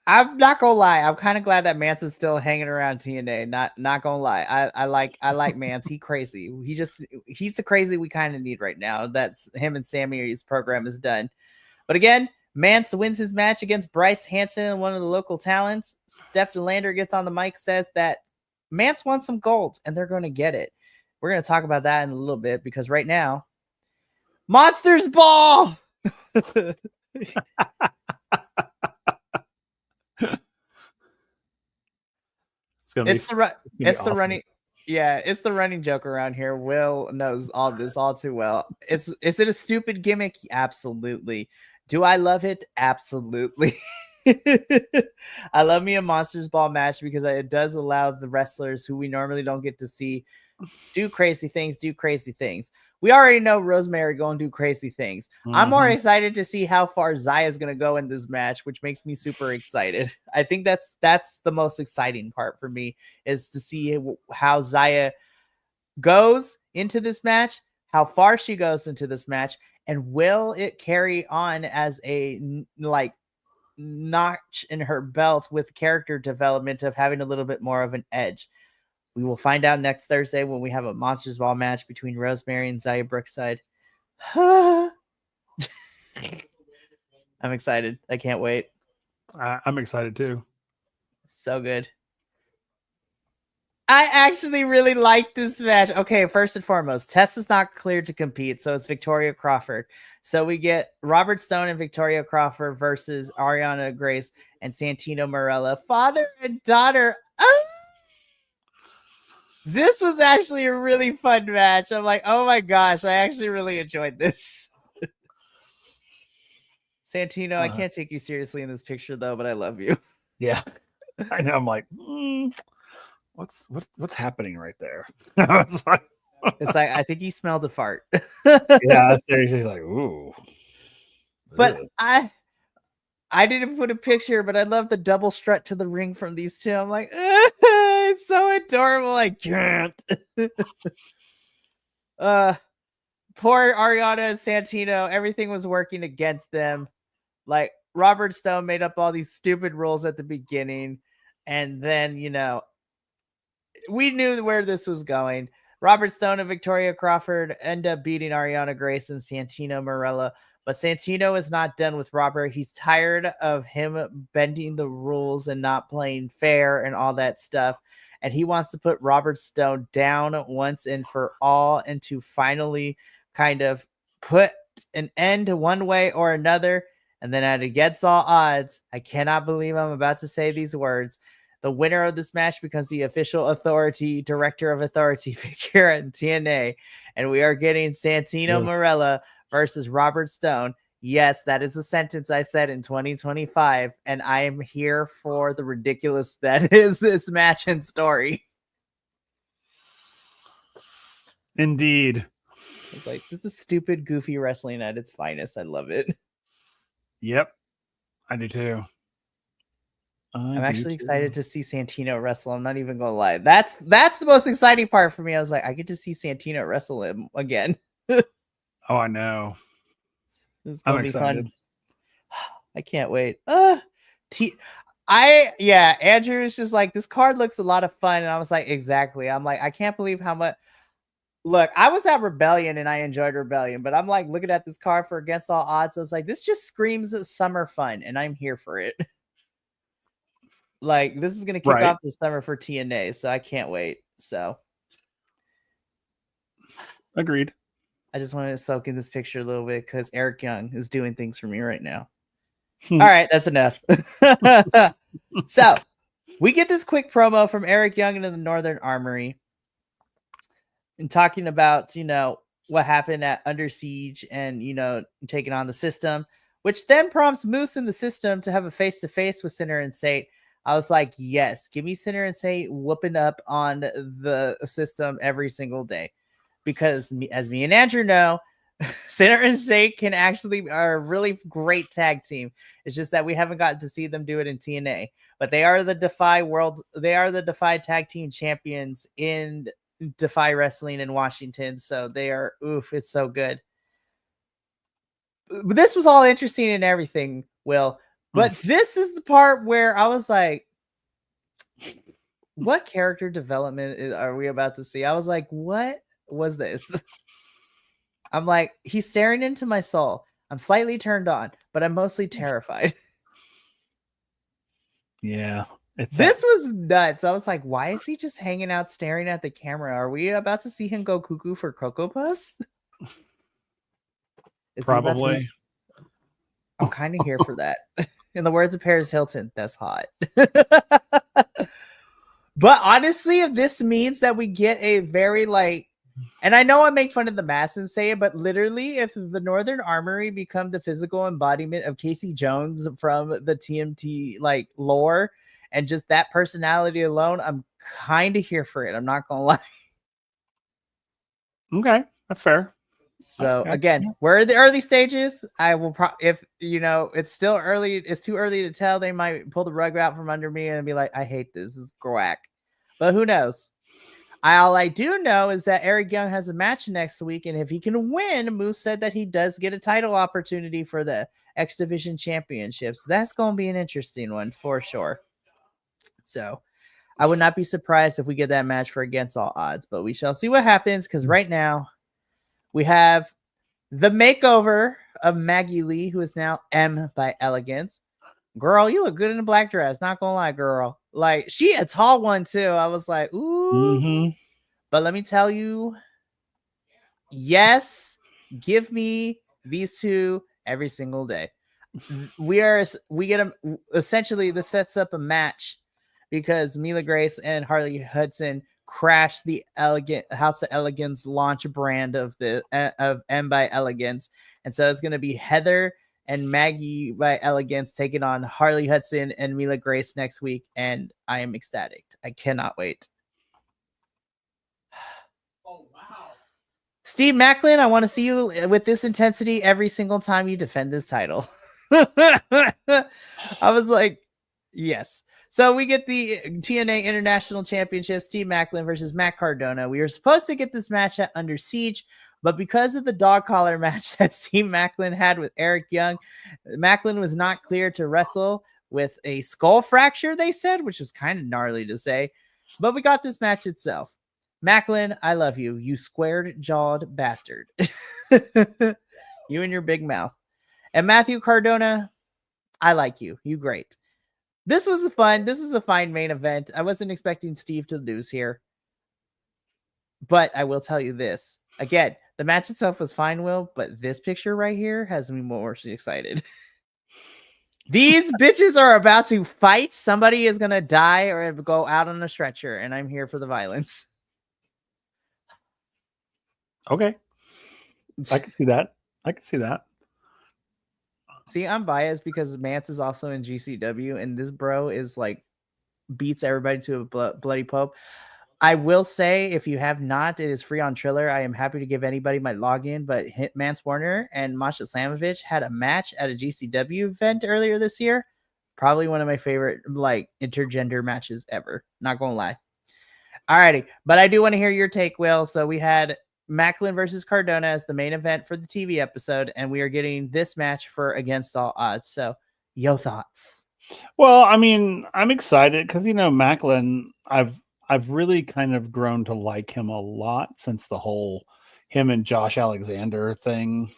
I'm not gonna lie. I'm kind of glad that Mance is still hanging around TNA. Not gonna lie. I like Mance. He crazy. He's the crazy we kind of need right now. That's him and Sammy's program is done. But again, Mance wins his match against Bryce Hansen, one of the local talents. Steph DeLander gets on the mic, says that Mance wants some gold, and they're going to get it. We're going to talk about that in a little bit because right now, Monsters Ball! It's the running joke around here. Will knows all this all too well. Is it a stupid gimmick? Absolutely. Do I love it? Absolutely. I love me a Monsters Ball match because it does allow the wrestlers who we normally don't get to see do crazy things. We already know Rosemary going to do crazy things. I'm more excited to see how far Zaya is going to go in this match, which makes me super excited. I think that's the most exciting part for me is to see how Zaya goes into this match, how far she goes into this match, and will it carry on as a notch in her belt with character development of having a little bit more of an edge. We will find out next Thursday when we have a Monsters Ball match between Rosemary and Zaya Brookside. I'm excited. I can't wait. I'm excited too. So good. I actually really like this match. Okay, first and foremost, Tess is not cleared to compete, so it's Victoria Crawford. So we get Robert Stone and Victoria Crawford versus Ariana Grace and Santino Marella, father and daughter. This was actually a really fun match. I'm like, oh my gosh, I actually really enjoyed this. Santino, I can't take you seriously in this picture though, but I love you. Yeah, I know. I'm like, what's happening right there? It's like I think he smelled a fart. Yeah, seriously, like ooh. But I didn't put a picture, but I love the double strut to the ring from these two. I'm like, it's so adorable. I can't. Poor Ariana and Santino. Everything was working against them. Like Robert Stone made up all these stupid rules at the beginning, and then we knew where this was going. Robert Stone and Victoria Crawford end up beating Ariana Grace and Santino Marella. But Santino is not done with Robert. He's tired of him bending the rules and not playing fair and all that stuff. And he wants to put Robert Stone down once and for all and to finally kind of put an end to one way or another. And then at against all odds, I cannot believe I'm about to say these words. The winner of this match becomes the official director of authority figure in TNA. And we are getting Santino Marella versus Robert Stone. Yes, that is a sentence I said in 2025, and I am here for the ridiculous that is this match and story. Indeed. It's like, this is stupid, goofy wrestling at its finest. I love it. Yep, I do too. I'm actually excited to see Santino wrestle. I'm not even gonna lie. That's the most exciting part for me. I was like, I get to see Santino wrestle him again. Oh, I know. This is gonna be fun. I can't wait. Andrew is just like, this card looks a lot of fun, and I was like, exactly. I'm like, I can't believe how much. Look, I was at Rebellion and I enjoyed Rebellion, but I'm like looking at this card for Against All Odds. I was like, this just screams summer fun, and I'm here for it. Like, this is gonna kick off the summer for TNA, so I can't wait. So, agreed. I just wanted to soak in this picture a little bit because Eric Young is doing things for me right now. All right, that's enough. So, we get this quick promo from Eric Young into the Northern Armory. And talking about, what happened at Under Siege and, taking on the system, which then prompts Moose in the system to have a face-to-face with Sinner and Sate. I was like, yes, give me Sinner and Sate whooping up on the system every single day. Because as me and Andrew know, Sinner and Sate are a really great tag team. It's just that we haven't gotten to see them do it in TNA. But they are the Defy tag team champions in Defy Wrestling in Washington, so they are it's so good. But this was all interesting and everything, Will, but this is the part where I was like, what character development are we about to see? I was like, what was this? I'm like, he's staring into my soul. I'm slightly turned on, but I'm mostly terrified. Yeah. This was nuts. I was like, why is he just hanging out staring at the camera? Are we about to see him go cuckoo for Cocoa Puffs? Probably. I'm kind of here for that. In the words of Paris Hilton, that's hot. But honestly, if this means that we get a very and I know I make fun of the mass and say it, but literally, if the Northern Armory become the physical embodiment of Casey Jones from the TMT lore, and just that personality alone, I'm kind of here for it. I'm not gonna lie. Okay, that's fair. So again, we're in the early stages. I will if it's still early, it's too early to tell. They might pull the rug out from under me and be like, I hate this. This is whack. But who knows? All I do know is that Eric Young has a match next week, and if he can win, Moose said that he does get a title opportunity for the X Division Championships. That's going to be an interesting one for sure. So I would not be surprised if we get that match for Against All Odds, but we shall see what happens, because right now we have the makeover of Maggie Lee, who is now M by Elegance. Girl, you look good in a black dress. Not gonna lie, girl. She a tall one too. I was like, ooh. Mm-hmm. But let me tell you, yes, give me these two every single day. We get them. Essentially, this sets up a match because Mila Grace and Harley Hudson crashed the House of Elegance launch brand of M by Elegance, and so it's going to be Heather and Maggie by Elegance taking on Harley Hudson and Mila Grace next week, and I am ecstatic. I cannot wait. Oh wow, Steve Macklin, I want to see you with this intensity every single time you defend this title. I was like, yes. So we get the TNA International Championship, Steve Macklin versus Matt Cardona. We were supposed to get this match at Under Siege, but because of the dog collar match that Steve Macklin had with Eric Young, Macklin was not cleared to wrestle with a skull fracture, they said, which was kind of gnarly to say. But we got this match itself. Macklin, I love you, you squared-jawed bastard. You and your big mouth. And Matthew Cardona, I like you. You great. This was a fine main event. I wasn't expecting Steve to lose here. But I will tell you this. Again, the match itself was fine, Will, but this picture right here has me more excited. These bitches are about to fight. Somebody is going to die or go out on a stretcher, and I'm here for the violence. Okay. I can see that. See, I'm biased because Mance is also in GCW, and this bro is beats everybody to a bloody pulp. I will say, if you have not, it is free on Triller. I am happy to give anybody my login, but Mance Warner and Masha Slamovich had a match at a GCW event earlier this year. Probably one of my favorite intergender matches ever. Not gonna lie. Alrighty, but I do want to hear your take, Will. So we had Macklin versus Cardona as the main event for the TV episode, and we are getting this match for Against All Odds. So, your thoughts? Well, I mean, I'm excited because Macklin, I've I've really kind of grown to like him a lot since the whole him and Josh Alexander thing.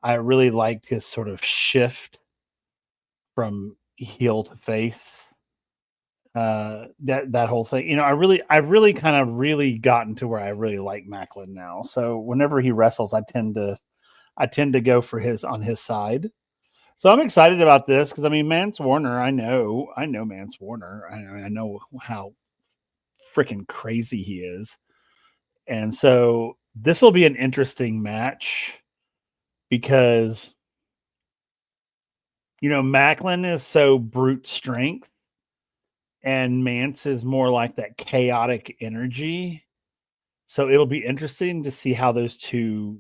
I really liked his sort of shift from heel to face. That whole thing, I've really kind of really gotten to where I really like Macklin now. So whenever he wrestles, I tend to go for his on his side. So I'm excited about this because I mean, Mance Warner, I know Mance Warner. I know how freaking crazy he is, and so this will be an interesting match because Macklin is so brute strength and Mance is more like that chaotic energy. So it'll be interesting to see how those two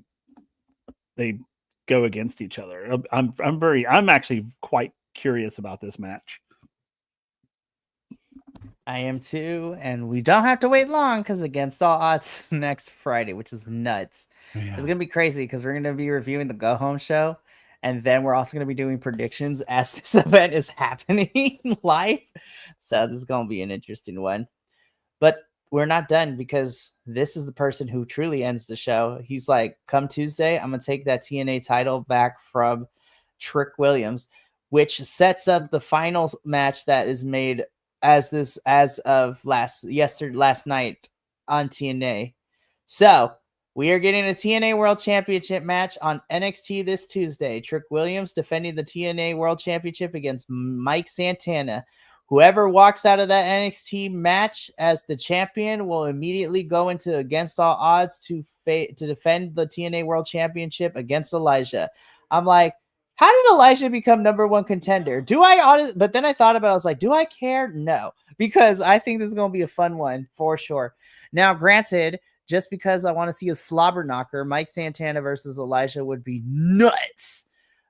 they go against each other. I'm actually quite curious about this match. I am too, and we don't have to wait long because Against All Odds next Friday, which is nuts. Yeah. It's gonna be crazy because we're gonna be reviewing the Go Home show, and then we're also gonna be doing predictions as this event is happening live. So this is gonna be an interesting one. But we're not done because this is the person who truly ends the show. He's like, come Tuesday, I'm gonna take that TNA title back from Trick Williams, which sets up the final match that is made as of last night on TNA. So we are getting a TNA World Championship match on NXT this Tuesday. Trick Williams defending the TNA World Championship against Mike Santana. Whoever walks out of that NXT match as the champion will immediately go into Against All Odds to defend the TNA World Championship against Elijah. I'm like, how did Elijah become number one contender? But then I thought about it. I was like, do I care? No, because I think this is going to be a fun one for sure. Now, granted, just because I want to see a slobber knocker, Mike Santana versus Elijah would be nuts.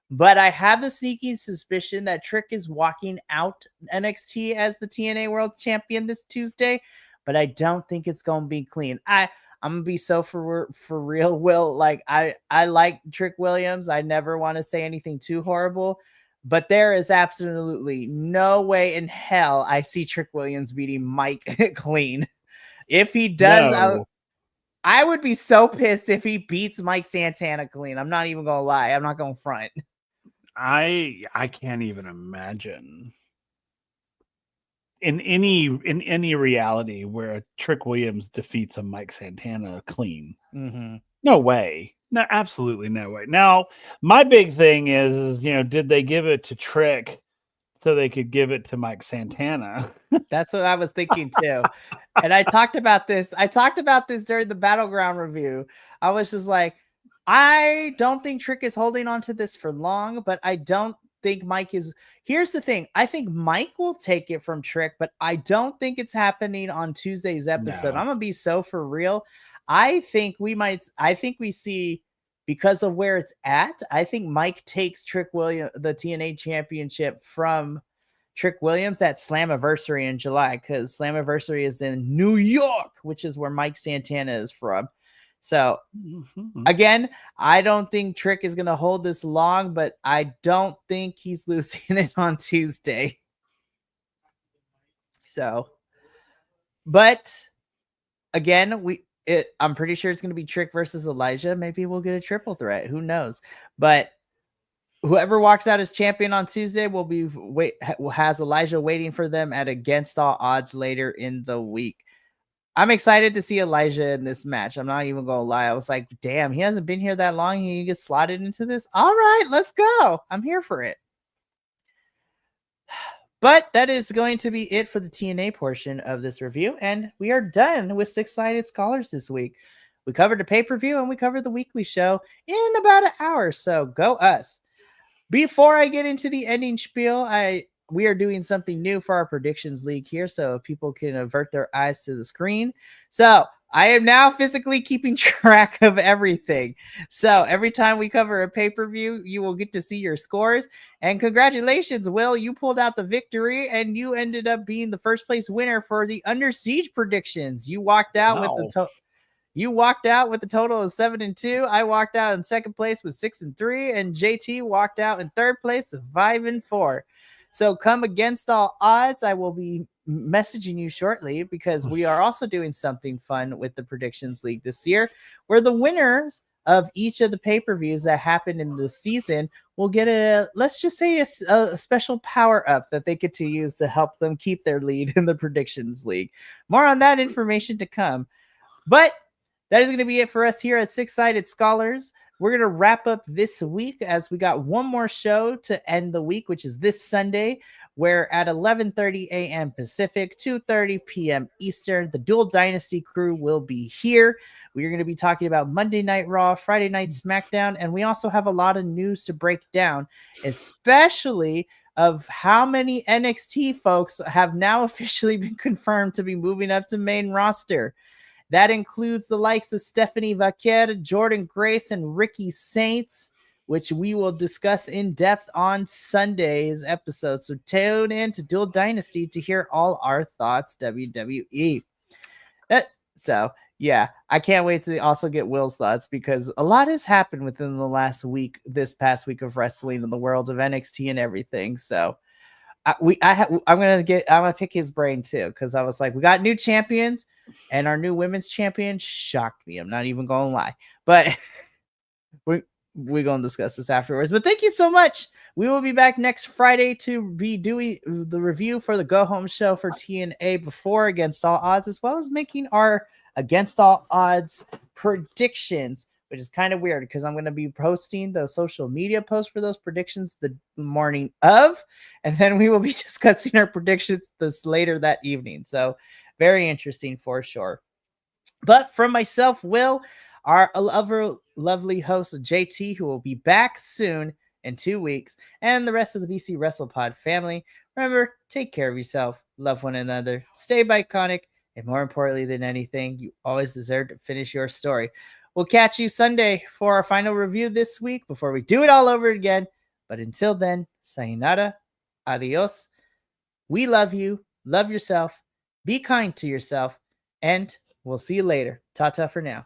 But I have the sneaky suspicion that Trick is walking out NXT as the TNA World Champion this Tuesday, but I don't think it's going to be clean. I'm gonna be so for real, Will. Like I like Trick Williams. I never want to say anything too horrible, but there is absolutely no way in hell I see Trick Williams beating Mike clean. If he does, no. I would be so pissed if he beats Mike Santana clean. I'm not even gonna lie. I'm not gonna front. I can't even imagine in any reality where a Trick Williams defeats a Mike Santana clean. Mm-hmm. No way. No, absolutely no way. Now, my big thing is, did they give it to Trick so they could give it to Mike Santana? That's what I was thinking too. And I talked about this during the Battleground review. I was just like, I don't think Trick is holding on to this for long, but I don't think Mike is. Here's the thing. I think Mike will take it from Trick, but I don't think it's happening on Tuesday's episode. No. I'm going to be so for real. I think we see, because of where it's at, I think Mike takes Trick Williams, the TNA championship from Trick Williams at Slammiversary in July, because Slammiversary is in New York, which is where Mike Santana is from. So, again, I don't think Trick is going to hold this long, but I don't think he's losing it on Tuesday. So, but again, I'm pretty sure it's going to be Trick versus Elijah. Maybe we'll get a triple threat. Who knows? But whoever walks out as champion on Tuesday has Elijah waiting for them at Against All Odds later in the week. I'm excited to see Elijah in this match. I'm not even going to lie. I was like, damn, he hasn't been here that long. He gets slotted into this. All right, let's go. I'm here for it. But that is going to be it for the TNA portion of this review. And we are done with Six-Sided Scholars this week. We covered the pay-per-view and we covered the weekly show in about an hour. So go us. Before I get into the ending spiel, we are doing something new for our predictions league here, so people can avert their eyes to the screen. So I am now physically keeping track of everything. So every time we cover a pay-per-view, you will get to see your scores. And congratulations, Will, you pulled out the victory and you ended up being the first place winner for the Under Siege predictions. You walked out with the total of 7-2. I walked out in second place with 6-3, and JT walked out in third place with 5-4. So come Against All Odds, I will be messaging you shortly because we are also doing something fun with the Predictions League this year, where the winners of each of the pay-per-views that happened in the season will get let's just say a special power up that they get to use to help them keep their lead in the Predictions League. More on that information to come. But that is going to be it for us here at Six Sided Scholars. We're going to wrap up this week as we got one more show to end the week, which is this Sunday, where at 11:30 a.m. Pacific, 2:30 p.m. Eastern, the Dual Dynasty crew will be here. We are going to be talking about Monday Night Raw, Friday Night SmackDown, and we also have a lot of news to break down, especially of how many NXT folks have now officially been confirmed to be moving up to main roster. That includes the likes of Stephanie Vaquer, Jordan Grace, and Ricky Saints, which we will discuss in depth on Sunday's episode. So tune in to Dual Dynasty to hear all our thoughts, WWE. Yeah, I can't wait to also get Will's thoughts because a lot has happened within the last week, this past week of wrestling in the world of NXT and everything. So I'm gonna pick his brain too because I was like, we got new champions, and our new women's champion shocked me. I'm not even gonna lie, but we're gonna discuss this afterwards. But thank you so much. We will be back next Friday to be doing the review for the Go Home show for TNA before Against All Odds, as well as making our Against All Odds predictions, which is kind of weird because I'm going to be posting the social media posts for those predictions the morning of, and then we will be discussing our predictions this later that evening. So very interesting for sure. But from myself, Will, our lovely host, JT, who will be back soon in 2 weeks, and the rest of the BC WrestlePod family, remember, take care of yourself, love one another, stay Bi-Conic, and more importantly than anything, you always deserve to finish your story. We'll catch you Sunday for our final review this week before we do it all over again. But until then, sayonara, adios. We love you. Love yourself. Be kind to yourself. And we'll see you later. Ta-ta for now.